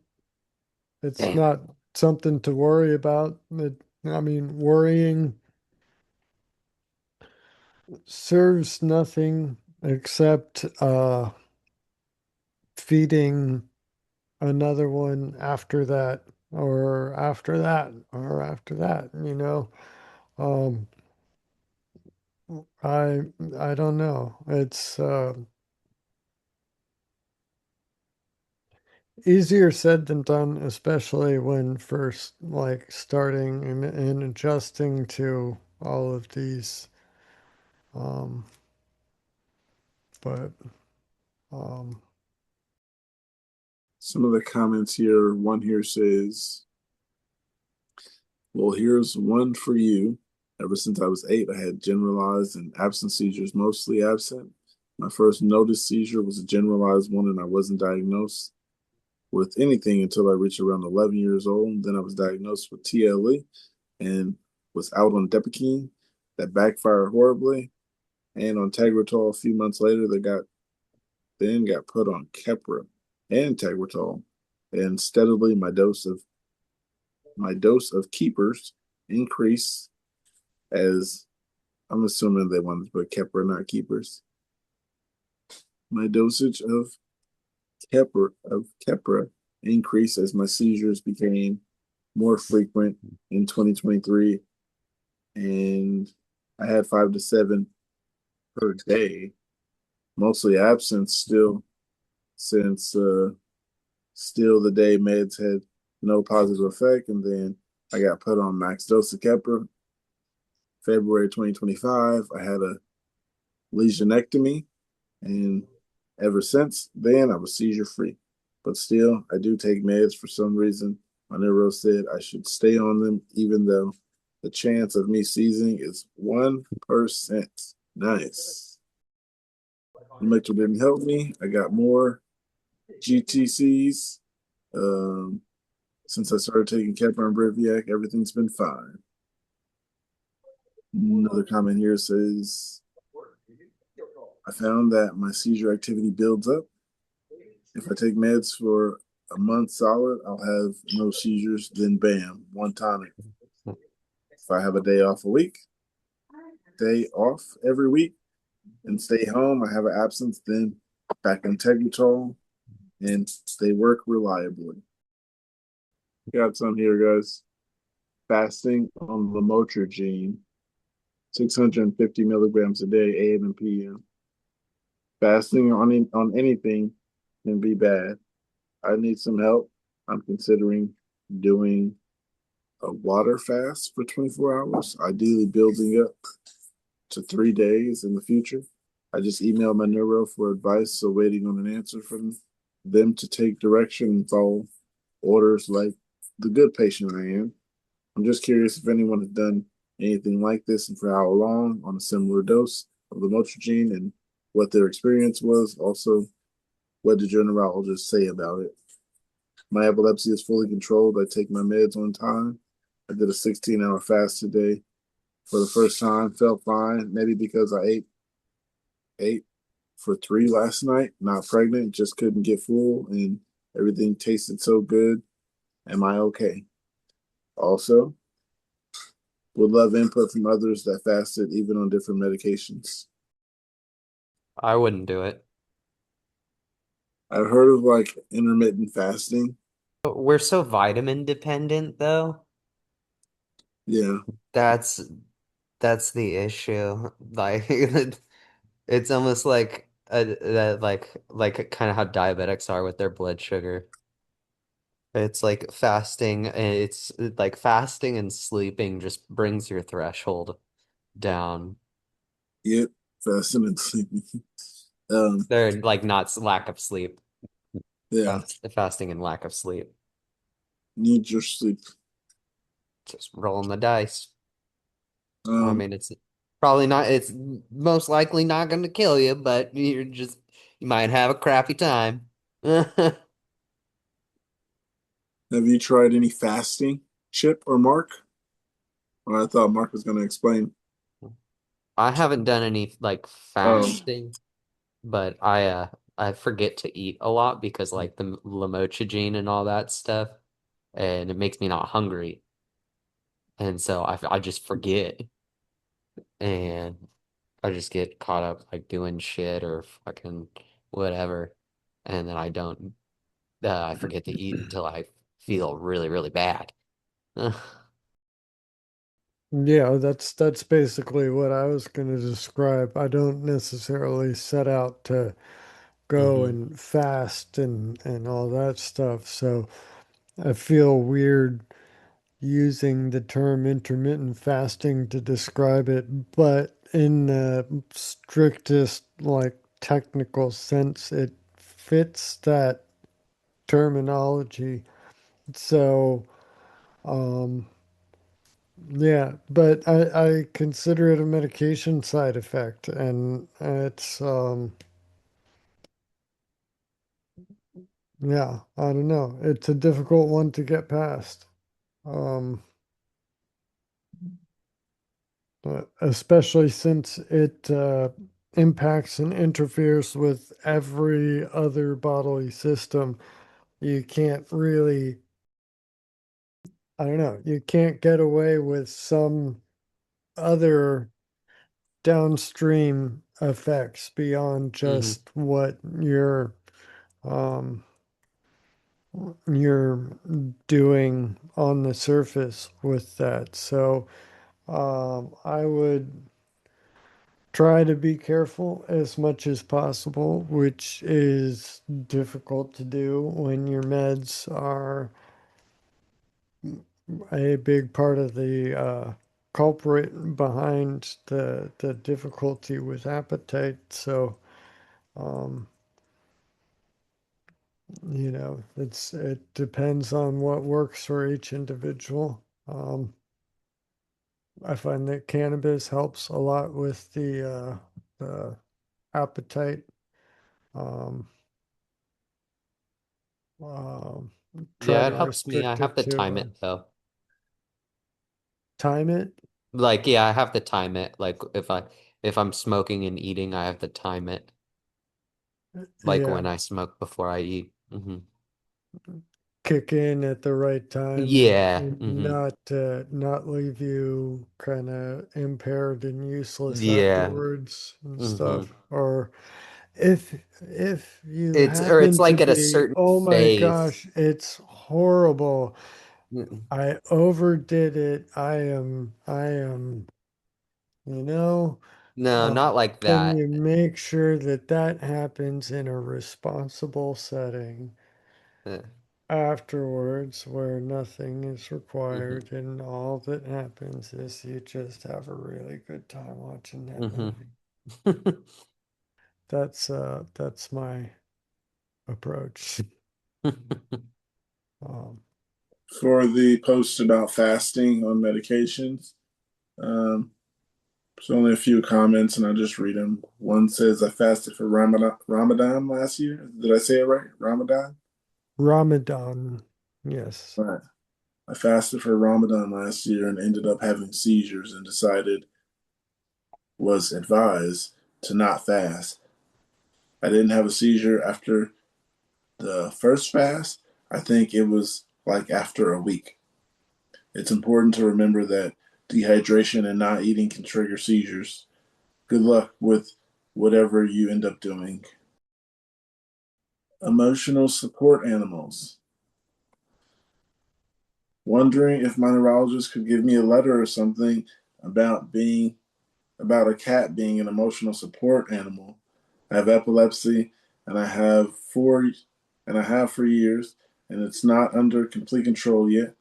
It's Damn. not something to worry about. I mean, worrying serves nothing except feeding another one after that or after that or after that, you know. Um I I don't know. It's easier said than done, especially when first like starting and adjusting to all of these. Um, but um, Some of the comments here, one here says, well, here's one for you. Ever since I was 8, I had generalized and absent seizures, mostly absent. My first noticed seizure was a generalized one, and I wasn't diagnosed with anything until I reached around 11 years old. Then I was diagnosed with TLE and was out on Depakine. That backfired horribly. And on Tegretol a few months later, they got put on Keppra and Tegretol. And steadily my dose of keepers increased, as I'm assuming they wanted to put Keppra, not keepers. My dosage of Keppra increased as my seizures became more frequent in 2023, and I had 5 to 7 per day, mostly absent still, since still the day meds had no positive effect, and then I got put on max dose of Keppra. February 2025, I had a lesionectomy, and ever since then, I was seizure free. But still, I do take meds for some reason. My neuro said I should stay on them, even though the chance of me seizing is 1%. Nice. Lamictal didn't help me. I got more GTCs. Since I started taking Keppra and Briviac, everything's been fine. Another comment here says, I found that my seizure activity builds up. If I take meds for a month solid, I'll have no seizures, then bam, one tonic. If I have a day off every week, and stay home, I have an absence, then back on Tegretol, and they work reliably. Got some here, guys. Fasting on lamotrigine, 650 milligrams a day, AM and PM. Fasting on anything can be bad. I need some help. I'm considering doing a water fast for 24 hours, ideally building up to 3 days in the future. I just emailed my neuro for advice, so waiting on an answer from them to take direction and follow orders like the good patient I am. I'm just curious if anyone has done anything like this and for how long on a similar dose of lamotrigine and what their experience was. Also, what did your neurologist say about it? My epilepsy is fully controlled. I take my meds on time. I did a 16-hour fast today for the first time. Felt fine. Maybe because I ate for 3 last night. Not pregnant. Just couldn't get full, and everything tasted so good. Am I okay? Also, would love input from others that fasted even on different medications. I wouldn't do it. I've heard of like intermittent fasting. But we're so vitamin dependent though. Yeah. That's that's the issue. Like it's almost like that like kind of how diabetics are with their blood sugar. It's like fasting, and it's like fasting and sleeping just brings your threshold down. Yep. Fasting and sleeping. Um, They're like not lack of sleep, yeah. fasting and lack of sleep. Need your sleep. Just rolling the dice. I Um, mean, it's probably not, it's most likely not going to kill you, but you might have a crappy time. have you tried any fasting, Chip or Mark? Well, I thought Mark was going to explain. I haven't done any like Oh, fasting, but I forget to eat a lot because like the lamotrigine and all that stuff, and it makes me not hungry. And so I just forget, and I just get caught up like doing shit or fucking whatever, and then I forget to eat until I feel really, really bad. Yeah, that's basically what I was going to describe. I don't necessarily set out to go hmm and fast and all that stuff. So I feel weird using the term intermittent fasting to describe it, but in the strictest like technical sense, it fits that terminology. So, um, yeah, but I consider it a medication side effect, and it's yeah, I don't know. It's a difficult one to get past. Um, especially since it impacts and interferes with every other bodily system. You can't really, I don't know, you can't get away with some other downstream effects beyond hmm just what um you're doing on the surface with that. So I would try to be careful as much as possible, which is difficult to do when your meds are a big part of the culprit behind the difficulty with appetite. So, um, it depends on what works for each individual. I find that cannabis helps a lot with the appetite. Um, um, try Yeah, it to helps me. I restrict have it to to time it though. time it. Like, yeah, I have to time it. Like if I'm smoking and eating, I have to time it. Like Yeah, when I smoke before I eat. kick in at the right time Yeah. and not leave you kind of impaired and useless Yeah. afterwards and hmm stuff. Or if you It's happen to like at a be, certain oh my phase. gosh, it's horrible. Mm, I overdid it. You know, No, uh, not like can that. you make sure that that happens in a responsible setting? Uh, afterwards where nothing is required and all that happens is you just have a really good time watching that Mhm. movie. That's my approach. Um, For the post about fasting on medications, there's only a few comments, and I'll just read them. One says, "I fasted for Ramadan last year. Did I say it right? Ramadan. Ramadan, yes. Right. I fasted for Ramadan last year and ended up having seizures and was advised to not fast. I didn't have a seizure after the first fast. I think it was like after a week. It's important to remember that dehydration and not eating can trigger seizures. Good luck with whatever you end up doing." Emotional support animals. Wondering if my neurologist could give me a letter or something about a cat being an emotional support animal. I have epilepsy and I have for years, and it's not under complete control yet.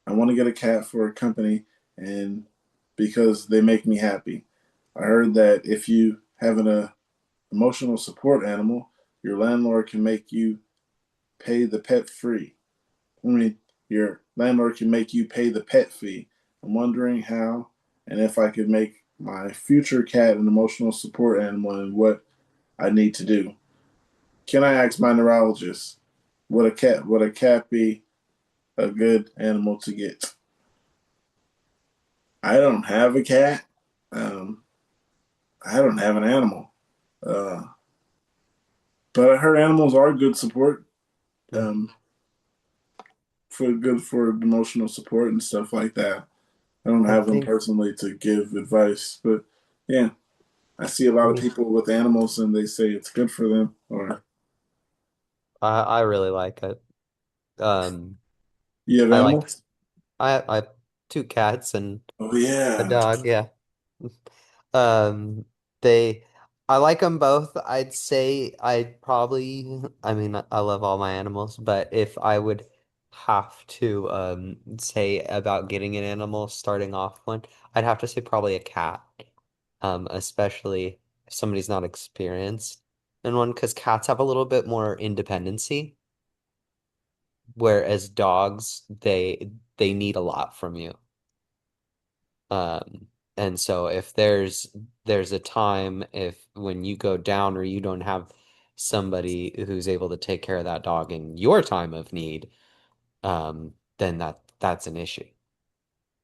I want to get a cat for a company and because they make me happy. I heard that if you have an emotional support animal, your landlord can make you pay the pet free. I mean, your landlord can make you pay the pet fee. I'm wondering how and if I could make my future cat an emotional support animal and what I need to do. Can I ask my neurologist would a cat be a good animal to get? I don't have a cat. Um, I don't have an animal. Uh, but I heard animals are good support. Um, for good for emotional support and stuff like that. I don't I have them think personally to give advice, but yeah, I see a lot of people with animals and they say it's good for them. Or I really like it. Um, you have I like animals? I have two cats and Oh a yeah, dog, yeah. Um, they, I like them both. I'd say I'd probably, I mean, I love all my animals, but if I would have to say about getting an animal, starting off one, I'd have to say probably a cat. Especially if somebody's not experienced in one, because cats have a little bit more independency, whereas dogs, they need a lot from you. And so if there's a time if when you go down or you don't have somebody who's able to take care of that dog in your time of need, then that's an issue.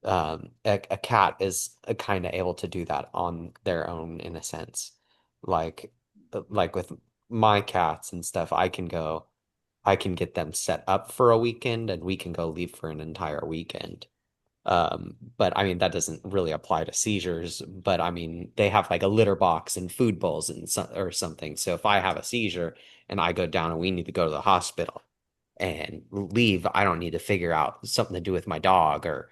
A cat is kind of able to do that on their own in a sense. Like with my cats and stuff, I can get them set up for a weekend and we can go leave for an entire weekend. But I mean, that doesn't really apply to seizures, but I mean, they have like a litter box and food bowls and or something. So if I have a seizure and I go down and we need to go to the hospital and leave, I don't need to figure out something to do with my dog or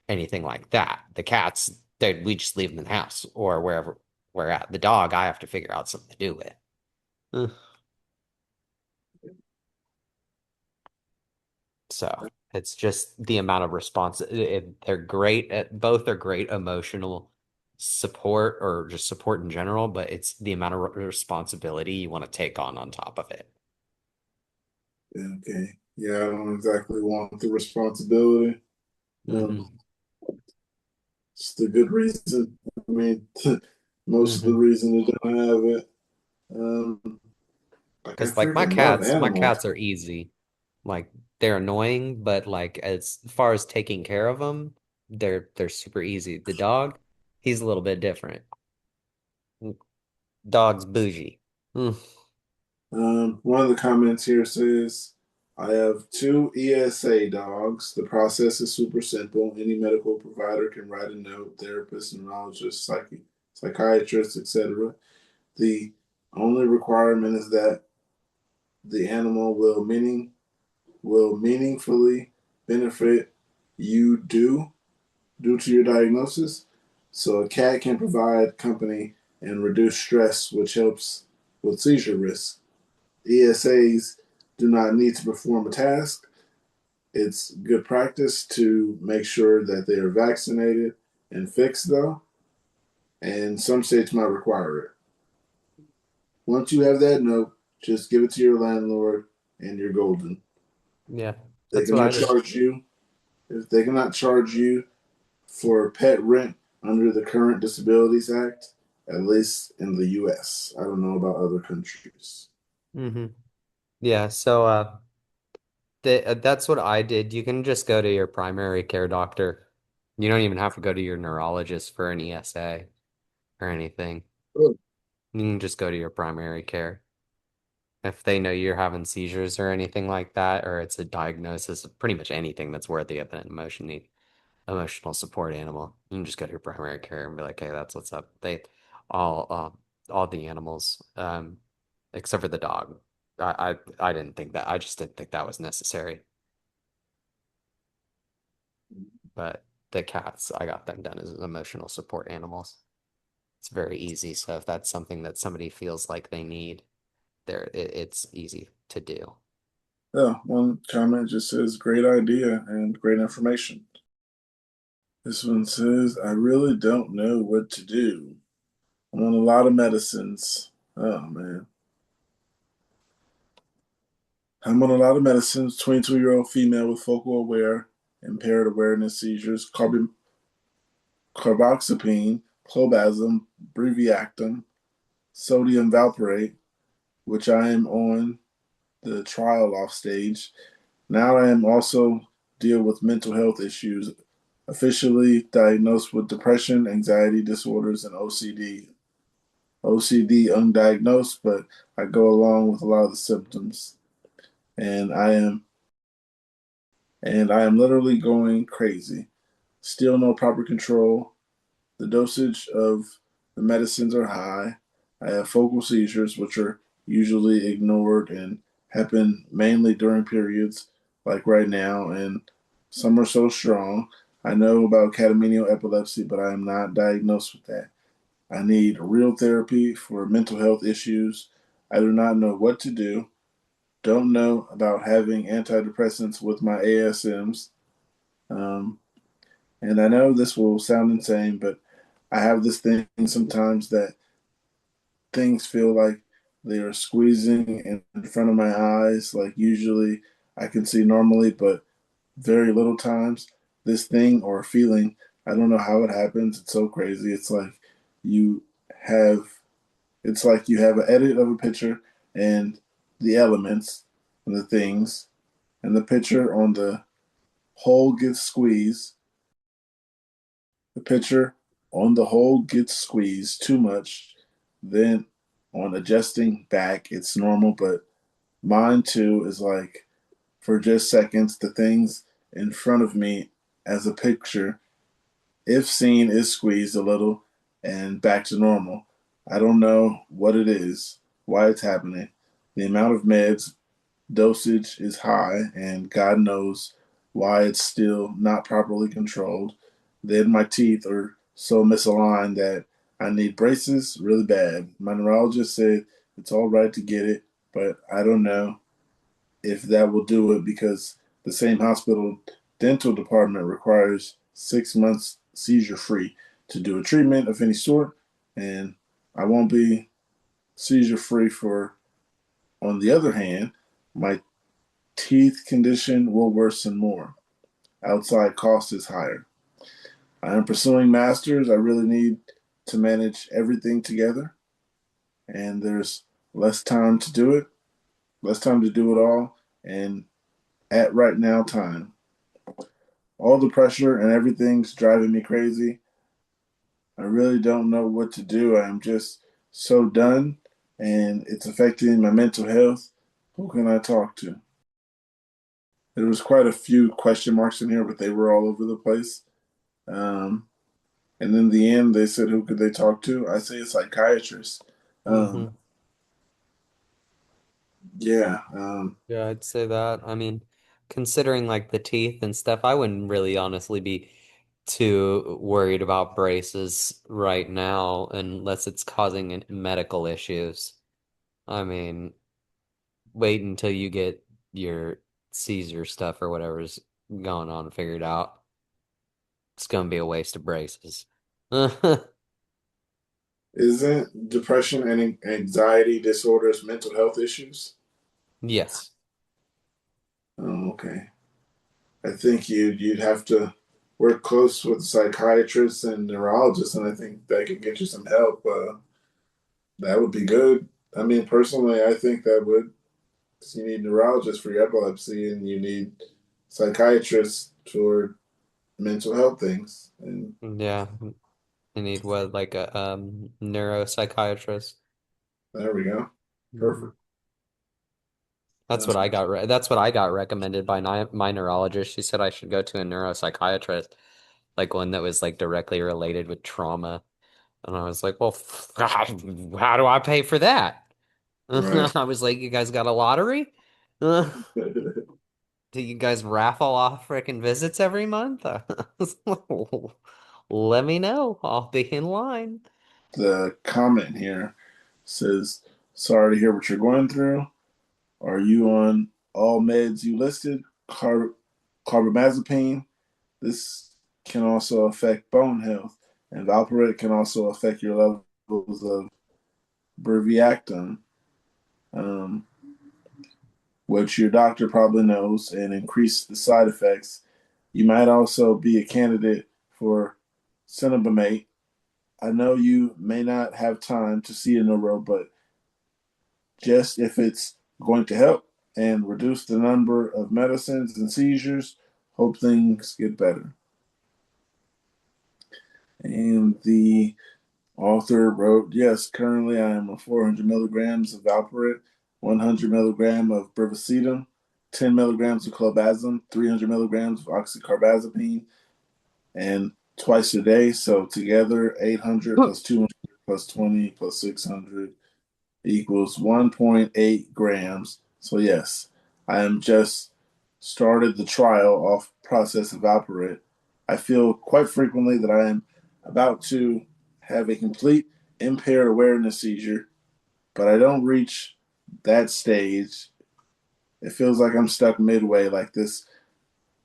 anything like that. The cats, we just leave them in the house or wherever we're at. The dog, I have to figure out something to do with. Ugh. So it's just the amount of response. They're great at both are great emotional support or just support in general, but it's the amount of responsibility you want to take on top of it. yeah, okay, yeah. I don't exactly want the responsibility. Hmm. It's the good reason. I mean, most of the Hmm. reason they don't have it. Like I Because like freaking love my animals. cats are easy. Like they're annoying, but like as far as taking care of them, they're super easy. The dog, he's a little bit different. Dog's bougie. Mm. One of the comments here says, I have two ESA dogs. The process is super simple. Any medical provider can write a note, therapist, neurologist, psychiatrist, etc. The only requirement is that the animal will meaningfully benefit you due to your diagnosis. So a cat can provide company and reduce stress, which helps with seizure risk. ESAs do not need to perform a task. It's good practice to make sure that they are vaccinated and fixed, though, and some states might require it. Once you have that note, just give it to your landlord and you're golden. Yeah, They that's what I cannot did. charge you if they cannot charge you for pet rent under the current Disabilities Act, at least in the US. I don't know about other countries. Mm-hmm. Yeah, so that's what I did. You can just go to your primary care doctor. You don't even have to go to your neurologist for an ESA or anything. Good. You can just go to your primary care. If they know you're having seizures or anything like that, or it's a diagnosis of pretty much anything that's worthy of an emotional support animal, you can just go to your primary care and be like, "Hey, that's what's up." All the animals, except for the dog. I didn't think that. I just didn't think that was necessary. But the cats, I got them done as emotional support animals. It's very easy. So if that's something that somebody feels like they need, it's easy to do. Yeah, one comment just says great idea and great information. This one says, I really don't know what to do. I'm on a lot of medicines. Oh man. I'm on a lot of medicines, 22-year-old female with focal aware, impaired awareness seizures, carboxapine, clobazam, breviactin, sodium valproate, which I am on the trial off stage. Now I am also deal with mental health issues, officially diagnosed with depression, anxiety disorders, and OCD. OCD undiagnosed, but I go along with a lot of the symptoms. And I am literally going crazy. Still no proper control. The dosage of the medicines are high. I have focal seizures, which are usually ignored and happen mainly during periods like right now, and some are so strong. I know about catamenial epilepsy, but I am not diagnosed with that. I need real therapy for mental health issues. I do not know what to do. Don't know about having antidepressants with my ASMs. Um, and I know this will sound insane, but I have this thing sometimes that things feel like they are squeezing in front of my eyes. Like usually I can see normally, but very little times this thing or feeling, I don't know how it happens. It's so crazy. You have, it's like you have an edit of a picture and the elements and the things and the picture on the whole gets squeezed. The picture on the whole gets squeezed too much. Then on adjusting back, it's normal, but mine too is like for just seconds, the things in front of me as a picture, if seen, is squeezed a little and back to normal. I don't know what it is, why it's happening. The amount of meds dosage is high, and God knows why it's still not properly controlled. Then my teeth are so misaligned that I need braces really bad. My neurologist said it's all right to get it, but I don't know if that will do it because the same hospital dental department requires 6 months seizure free to do a treatment of any sort, and I won't be seizure free for. On the other hand, my teeth condition will worsen more. Outside cost is higher. I am pursuing masters. I really need to manage everything together, and there's less time to do it, less time to do it all, and at right now time. All the pressure and everything's driving me crazy. I really don't know what to do. I'm just so done, and it's affecting my mental health. Who can I talk to? There was quite a few question marks in here, but they were all over the place. Um, and in the end, they said, "Who could they talk to?" I say a psychiatrist. Mm-hmm. Yeah. Yeah, I'd say that. I mean, considering like the teeth and stuff, I wouldn't really honestly be too worried about braces right now unless it's causing medical issues. I mean, wait until you get your seizure stuff or whatever's going on figured out. It's gonna be a waste of braces. Isn't depression and anxiety disorders mental health issues? Yes. Oh, okay. I think you'd have to work close with psychiatrists and neurologists, and I think that could get you some help. That would be good. I mean, personally, I think that would. 'Cause you need neurologists for your epilepsy, and you need psychiatrists for mental health things. And Yeah. You need what, like a neuropsychiatrist? there we go. Perfect. That's what I got. That's what I got recommended by my neurologist. She said I should go to a neuropsychiatrist, like one that was like directly related with trauma. And I was like, well, how do I pay for that? Right. I was like, you guys got a lottery? Do you guys raffle off freaking visits every month? Let me know. I'll be in line. The comment here says, "Sorry to hear what you're going through. Are you on all meds you listed? Carbamazepine. This can also affect bone health, and valproate can also affect your levels of breviactin, um, which your doctor probably knows, and increase the side effects. You might also be a candidate for cenobamate. I know you may not have time to see a neuro, but just if it's going to help and reduce the number of medicines and seizures, hope things get better." And the author wrote, "Yes, currently I am on 400 milligrams of valproate, 100 milligram of brivacetum, 10 milligrams of clobazam, 300 milligrams of oxycarbazepine, and twice a day. So together, 800 plus 200 plus 20 plus 600 equals 1.8 grams. So yes, I am just started the trial off process of valproate. I feel quite frequently that I am about to have a complete impaired awareness seizure, but I don't reach that stage. It feels like I'm stuck midway, like this,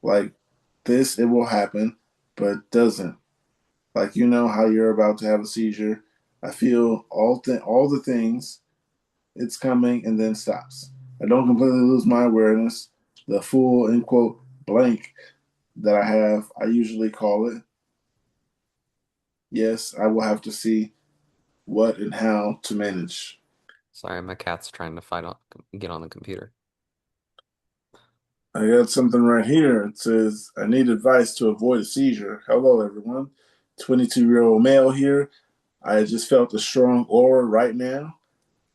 it will happen, but doesn't. Like you know how you're about to have a seizure. I feel all the things. It's coming and then stops. I don't completely lose my awareness. The full end quote blank that I have, I usually call it. Yes, I will have to see what and how to manage. Sorry, my cat's trying to get on the computer. I got something right here. It says, "I need advice to avoid a seizure. Hello, everyone. 22-year-old male here. I just felt a strong aura right now.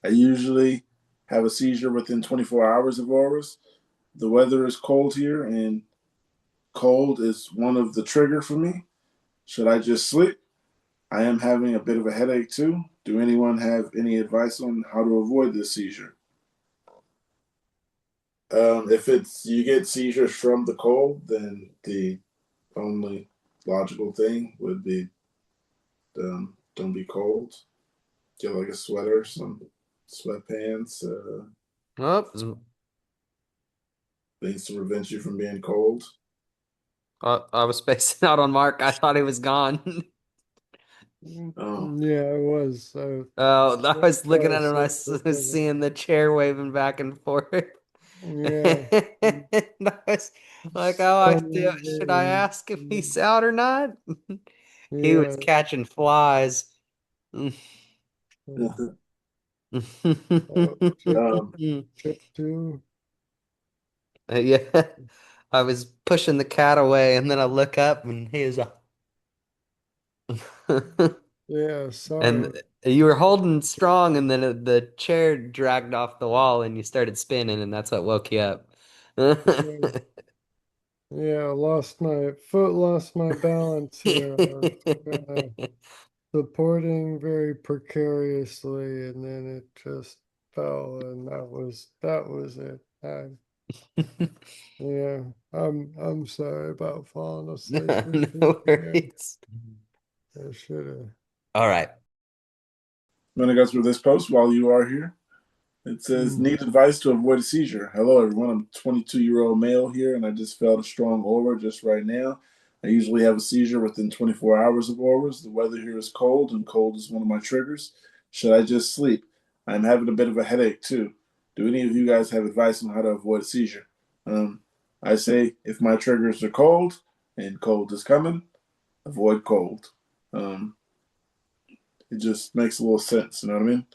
I usually have a seizure within 24 hours of auras. The weather is cold here, and cold is one of the trigger for me. Should I just sleep? I am having a bit of a headache too. Do anyone have any advice on how to avoid this seizure?" If it's you get seizures from the cold, then the only logical thing would be don't be cold. Get like a sweater, some sweatpants, Oh, things to prevent you from being cold. I was spacing out on Mark. I thought he was gone. Oh. Yeah, it was. Oh, I was looking at him and I so- was seeing the chair waving back and forth. Yeah. And I was like, oh, should I ask if he's out or not? He was Yeah. catching flies. Um, Chip too. Yeah, I was pushing the cat away and then I look up and he was Yeah, sorry. and you were holding strong and then the chair dragged off the wall and you started spinning and that's what woke you up. Yeah, lost my balance here. I was supporting very precariously and then it just fell and that was it. Yeah, I'm sorry about falling asleep. No worries. I should have. All right. I'm gonna go through this post while you are here. It says, Hmm. need advice to avoid a seizure. Hello, everyone. I'm a 22-year-old male here, and I just felt a strong aura just right now. I usually have a seizure within 24 hours of auras. The weather here is cold, and cold is one of my triggers. Should I just sleep? I'm having a bit of a headache, too. Do any of you guys have advice on how to avoid a seizure? I say if my triggers are cold and cold is coming, avoid cold. Um, it just makes a little sense, you know what I mean?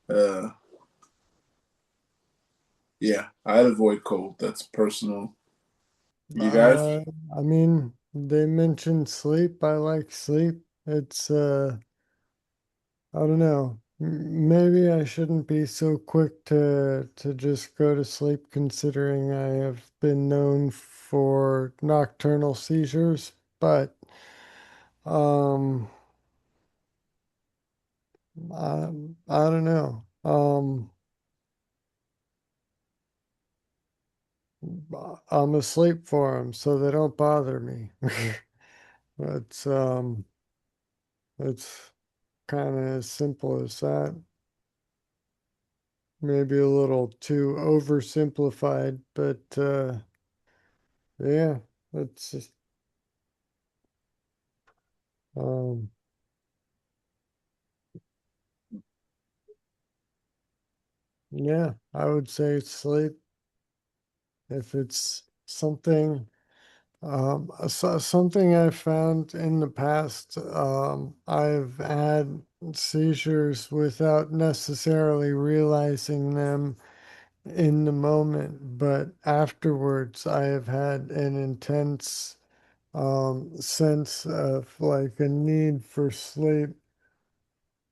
Uh, Yeah, I'd avoid cold. That's personal. You guys? Uh, I mean, they mentioned sleep. I like sleep. It's I don't know. Maybe I shouldn't be so quick to just go to sleep considering I have been known for nocturnal seizures, but um I I don't know. I'm asleep for them so they don't bother me. It's it's kind of as simple as that. Maybe a little too oversimplified, but yeah, it's just, um, yeah, I would say sleep if it's something, something I found in the past. I've had seizures without necessarily realizing them in the moment, but afterwards I have had an intense sense of like a need for sleep,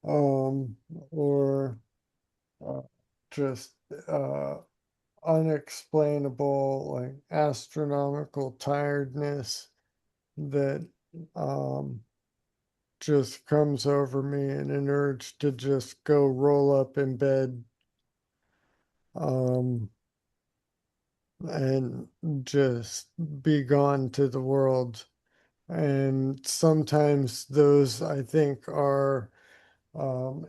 um, or uh, just uh, unexplainable, like astronomical tiredness that um, just comes over me and an urge to just go roll up in bed, um, and just be gone to the world. And sometimes those, I think, are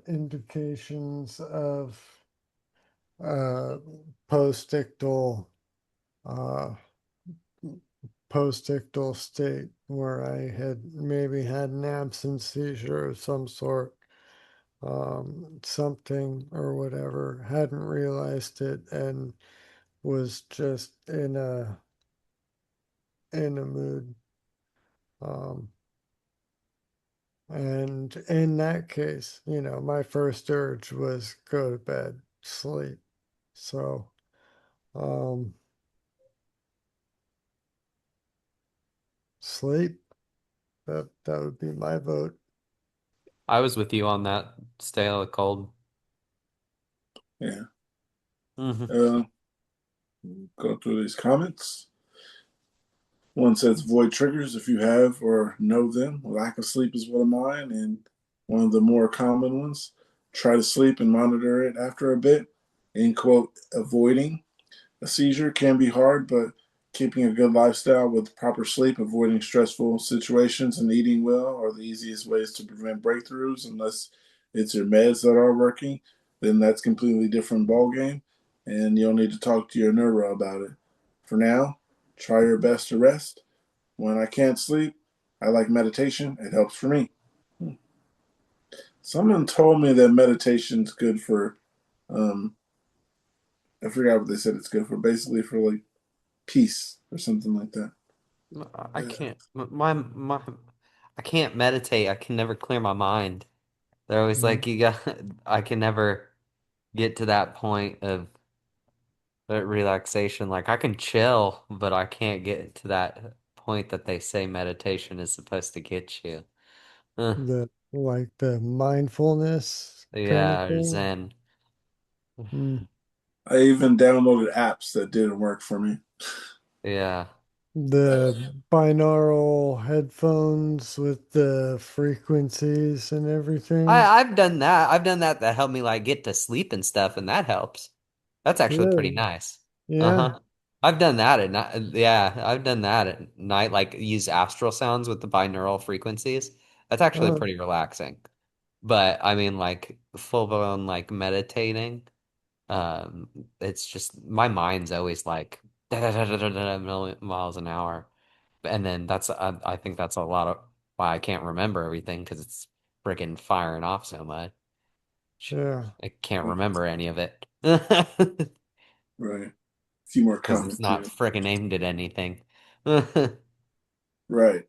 indications of uh, postictal uh, postictal state where I had maybe had an absence seizure of some sort, something or whatever, hadn't realized it and was just in a mood. Um, and in that case, my first urge was go to bed, sleep. So, um, sleep. That would be my vote. I was with you on that. Stay out of the cold. Yeah. Hmm. Uh, go through these comments. One says avoid triggers if you have or know them. Lack of sleep is one of mine, and one of the more common ones. Try to sleep and monitor it after a bit. In quote, avoiding a seizure can be hard, but keeping a good lifestyle with proper sleep, avoiding stressful situations, and eating well are the easiest ways to prevent breakthroughs. Unless it's your meds that are working, then that's completely different ballgame, and you'll need to talk to your neuro about it. For now, try your best to rest. When I can't sleep, I like meditation. It helps for me. Someone told me that meditation's good for, um, I forgot what they said it's good for, basically for like peace or something like that. I can't. I can't meditate. I can never clear my mind. They're always Mm. like, you got. I can never get to that point of relaxation. Like I can chill, but I can't get to that point that they say meditation is supposed to get you. Huh. The mindfulness kind of Yeah, or thing. Zen. Mm. I even downloaded apps that didn't work for me. Yeah. The binaural headphones with the frequencies and everything. I've done that. I've done that helped me like get to sleep and stuff, and that helps. That's actually pretty Really? nice. Yeah. Uh-huh. I've done that at night. Yeah, I've done that at night, like use astral sounds with the binaural frequencies. That's actually pretty relaxing. But I mean, like full blown like meditating. It's just my mind's always like miles an hour, and then I think that's a lot of why I can't remember everything because it's freaking firing off so much. Yeah. I can't remember any of it Right. A few more because it's comments here. not freaking aimed at anything. Right.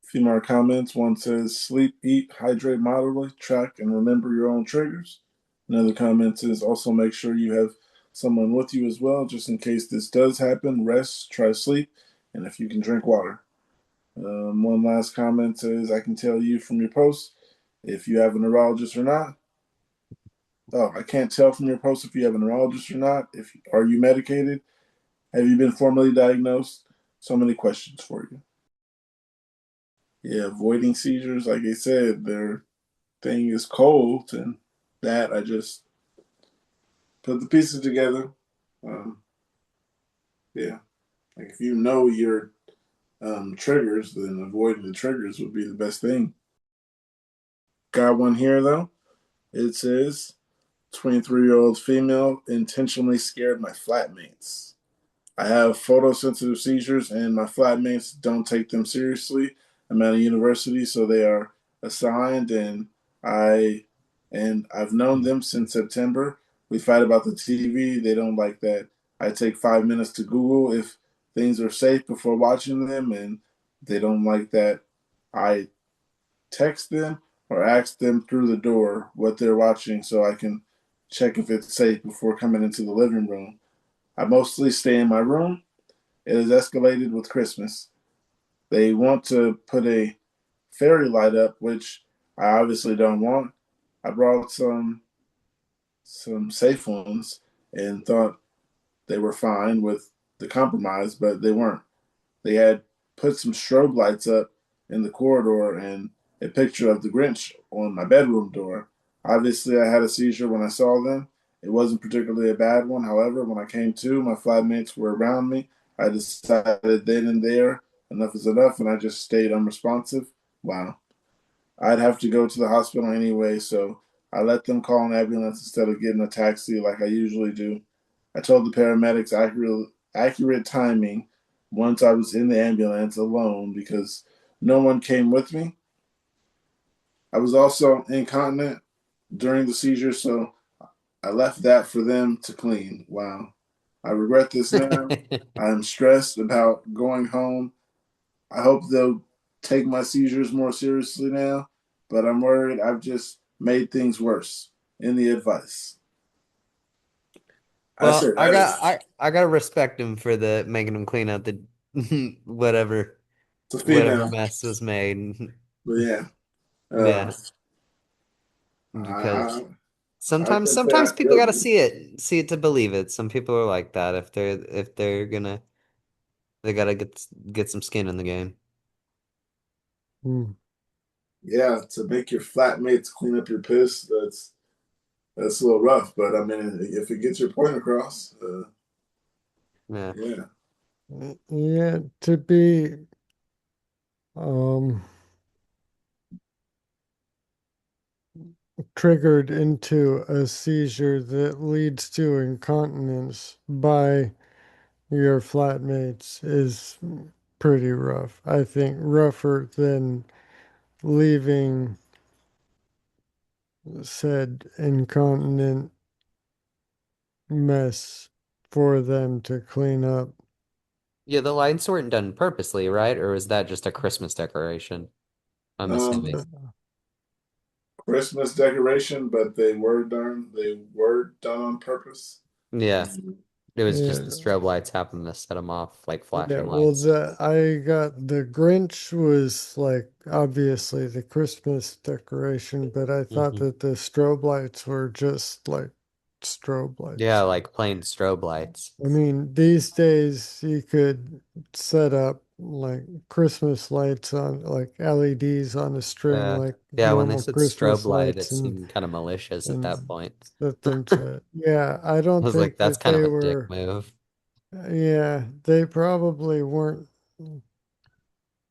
A few more comments. One says, sleep, eat, hydrate moderately, track, and remember your own triggers. Another comment says, also make sure you have someone with you as well, just in case this does happen. Rest, try sleep, and if you can, drink water. One last comment says, I can tell you from your post if you have a neurologist or not. Oh, I can't tell from your post if you have a neurologist or not. Are you medicated? Have you been formally diagnosed? So many questions for you. Yeah, avoiding seizures, like I said, their thing is cold, and that I just put the pieces together. Yeah, like if you know your triggers, then avoiding the triggers would be the best thing. Got one here though. It says 23-year-old female intentionally scared my flatmates. I have photosensitive seizures, and my flatmates don't take them seriously. I'm at a university, so they are assigned, and I've known them since September. We fight about the TV. They don't like that. I take 5 minutes to Google if things are safe before watching them, and they don't like that. I text them or ask them through the door what they're watching so I can check if it's safe before coming into the living room. I mostly stay in my room. It has escalated with Christmas. They want to put a fairy light up, which I obviously don't want. I brought some safe ones and thought they were fine with the compromise, but they weren't. They had put some strobe lights up in the corridor and a picture of the Grinch on my bedroom door. Obviously, I had a seizure when I saw them. It wasn't particularly a bad one. However, when I came to, my flatmates were around me. I decided then and there, enough is enough, and I just stayed unresponsive. Wow. I'd have to go to the hospital anyway, so I let them call an ambulance instead of getting a taxi like I usually do. I told the paramedics accurate timing once I was in the ambulance alone because no one came with me. I was also incontinent during the seizure, so I left that for them to clean. Wow. I regret this now. I'm stressed about going home. I hope they'll take my seizures more seriously now, but I'm worried I've just made things worse. In the advice. I Well, said I got edit. I gotta respect him for the making him clean out the whatever It's a whatever female, mess was made. but yeah. Yeah, I, because I can say I sometimes people feel gotta you. see it to believe it. Some people are like that. If they're gonna they gotta get some skin in the game. Hmm. Yeah, to make your flatmates clean up your piss, that's a little rough. But I mean, if it gets your point across, Yeah. yeah. Yeah, to be um triggered into a seizure that leads to incontinence by your flatmates is pretty rough. I think rougher than leaving said incontinent mess for them to clean up. Yeah, the lights weren't done purposely, right? Or was that just a Christmas decoration? I'm assuming. Um, Christmas decoration, but they were done on purpose. Yeah, it was just the Yeah. strobe lights happened to set them off like Yeah, flashing well, lights. I got the Grinch was like obviously the Christmas decoration, but I thought Hmm. that the strobe lights were just like strobe Yeah, lights. like plain strobe lights. I mean, these days you could set up like Christmas lights on like LEDs on a string, like Yeah, when they normal said strobe Christmas light, it lights, seemed kind of malicious at that and point. set them to. Yeah, I I don't was like, think that's that kind of they a dick were. move. Yeah, they probably weren't.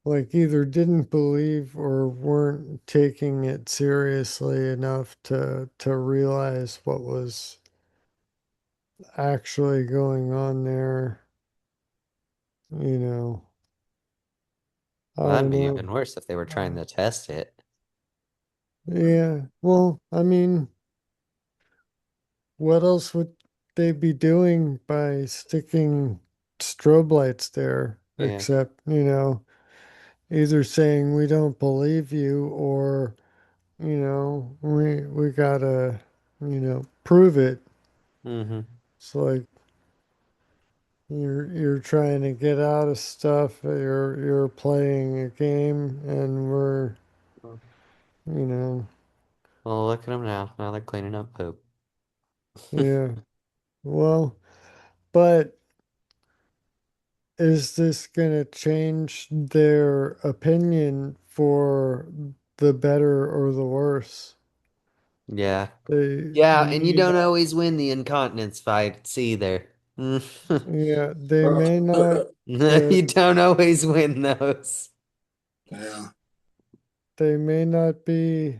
like either didn't believe or weren't taking it seriously enough to realize what was actually going on there. You know, I Well, that'd don't be know. even worse if they were trying to test it. Yeah, well, I mean, what else would they be doing by sticking strobe lights there? Yeah. Except, either saying we don't believe you or, we gotta, prove it. Mm-hmm. It's like you're trying to get out of stuff, you're playing a game and we're, you know, Well, look at them now. Now they're cleaning up poop. yeah. Well, but is this gonna change their opinion for the better or the worse? Yeah. They Yeah, and you may don't not, always win the incontinence fights either. yeah, they may not, You don't always win those. Yeah. they may not be,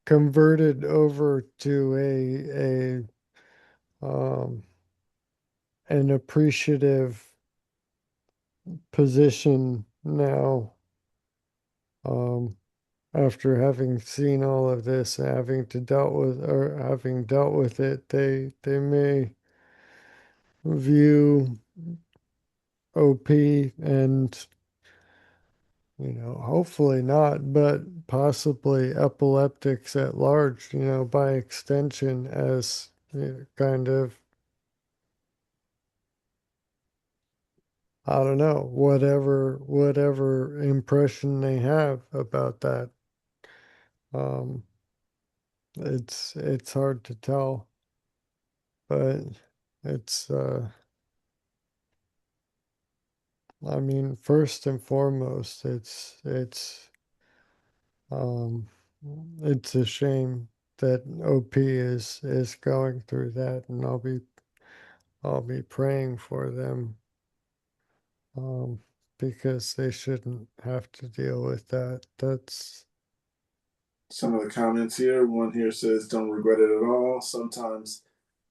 converted over to an appreciative position now, um, after having seen all of this, having dealt with it, they may view OP and, hopefully not, but possibly epileptics at large, by extension as, kind of, I don't know, whatever impression they have about that. Um, it's hard to tell, but it's I mean, first and foremost, um it's a shame that OP is going through that, and I'll be praying for them, um because they shouldn't have to deal with that. That's Some of the comments here. One here says, "Don't regret it at all. Sometimes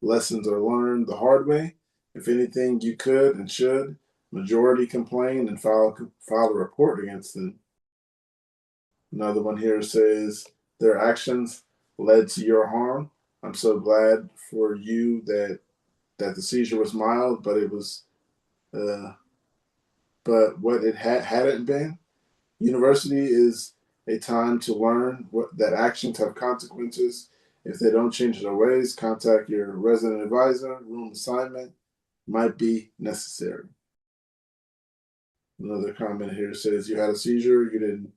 lessons are learned the hard way. If anything, you could and should. Majority complain and file a report against them." Another one here says, "Their actions led to your harm. I'm so glad for you that the seizure was mild, but it was, uh, but what it hadn't been. University is a time to learn that actions have consequences. If they don't change their ways, contact your resident advisor. Room assignment might be necessary." Another comment here says, "You had a seizure. You didn't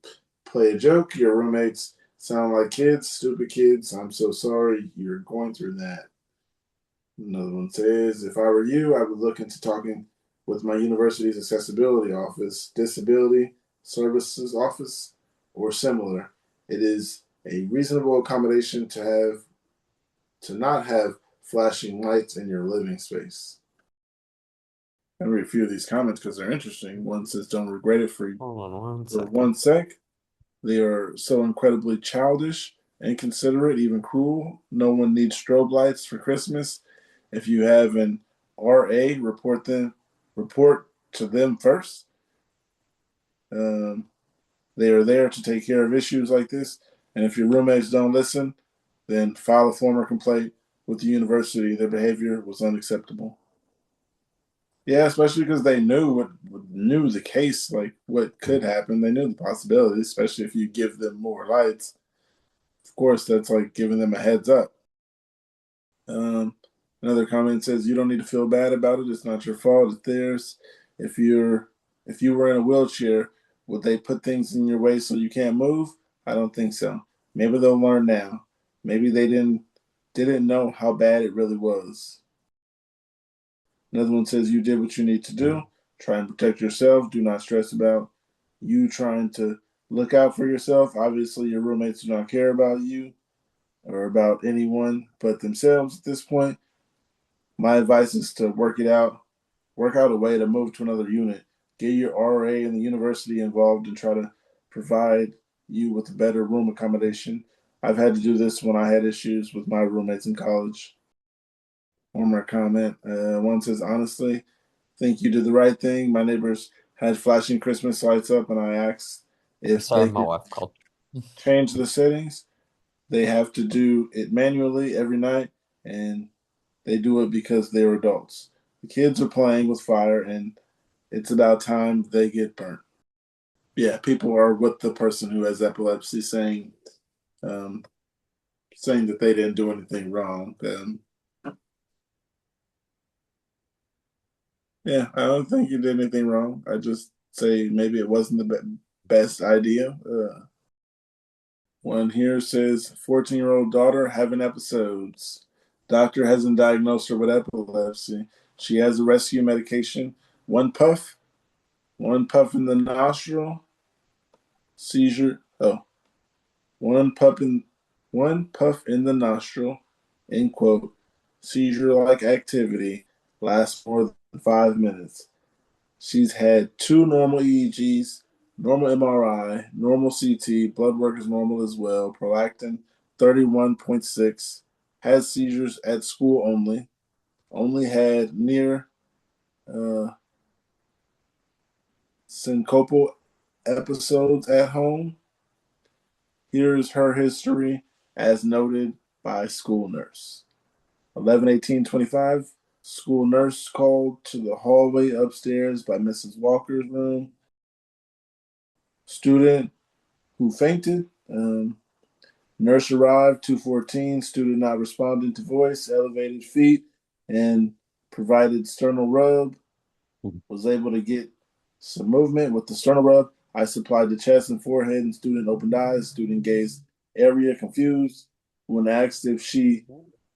play a joke. Your roommates sound like kids, stupid kids. I'm so sorry you're going through that." Another one says, "If I were you, I would look into talking with my university's accessibility office, disability services office, or similar. It is a reasonable accommodation to not have flashing lights in your living space." I read a few of these comments because they're interesting. One says, "Don't regret it for Hold on one for second. 1 sec. They are so incredibly childish, inconsiderate, even cruel. No one needs strobe lights for Christmas. If you have an RA, report to them first. They are there to take care of issues like this. And if your roommates don't listen, then file a formal complaint with the university. Their behavior was unacceptable." Yeah, especially because they knew the case, like what could happen. They knew the possibility, especially if you give them more lights. Of course, that's like giving them a heads up. Um, Another comment says, "You don't need to feel bad about it. It's not your fault. It's theirs. If you were in a wheelchair, would they put things in your way so you can't move? I don't think so. Maybe they'll learn now. Maybe they didn't know how bad it really was." Another one says, "You did what you need to do. Try and protect yourself. Do not stress about you trying to look out for yourself. Obviously, your roommates do not care about you or about anyone but themselves at this point. My advice is to work it out work out a way to move to another unit. Get your RA and the university involved and try to provide you with better room accommodation. I've had to do this when I had issues with my roommates in college. One more comment. One says, honestly, think you did the right thing. My neighbors had flashing Christmas lights up, and I asked if Sorry, they my could wife called. change the settings. They have to do it manually every night, and they do it because they're adults. The kids are playing with fire, and it's about time they get burnt. Yeah, people are with the person who has epilepsy saying that they didn't do anything wrong. Yeah, I don't think you did anything wrong. I just say maybe it wasn't the best idea. One here says 14-year-old daughter having episodes. Doctor hasn't diagnosed her with epilepsy. She has a rescue medication. One puff in the nostril. Seizure. Oh, one puff in the nostril. End quote. Seizure-like activity lasts more than 5 minutes. She's had 2 normal EEGs, normal MRI, normal CT, blood work is normal as well, prolactin 31.6, had seizures at school only had near syncopal episodes at home. Here's her history as noted by school nurse. 11/18/25. School nurse called to the hallway upstairs by Mrs. Walker's room. Student who fainted. Nurse arrived, 2:14. Student not responding to voice, elevated feet, and provided sternal rub. Was able to get some movement with the sternal rub. I supplied the chest and forehead, and student opened eyes. Student gazed area confused. When asked if she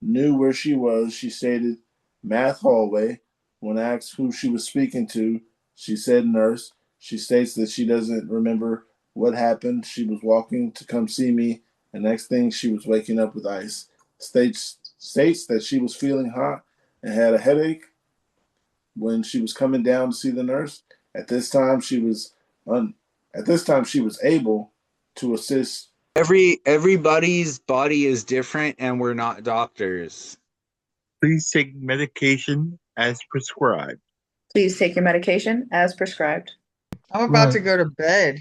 knew where she was, she stated math hallway. When asked who she was speaking to, she said nurse. She states that she doesn't remember what happened. She was walking to come see me, and next thing she was waking up with ice. States that she was feeling hot and had a headache when she was coming down to see the nurse. At this time she was able to assist. Everybody's body is different, and we're not doctors. Please take medication as prescribed. Please take your medication as prescribed. I'm about Right. to go to bed.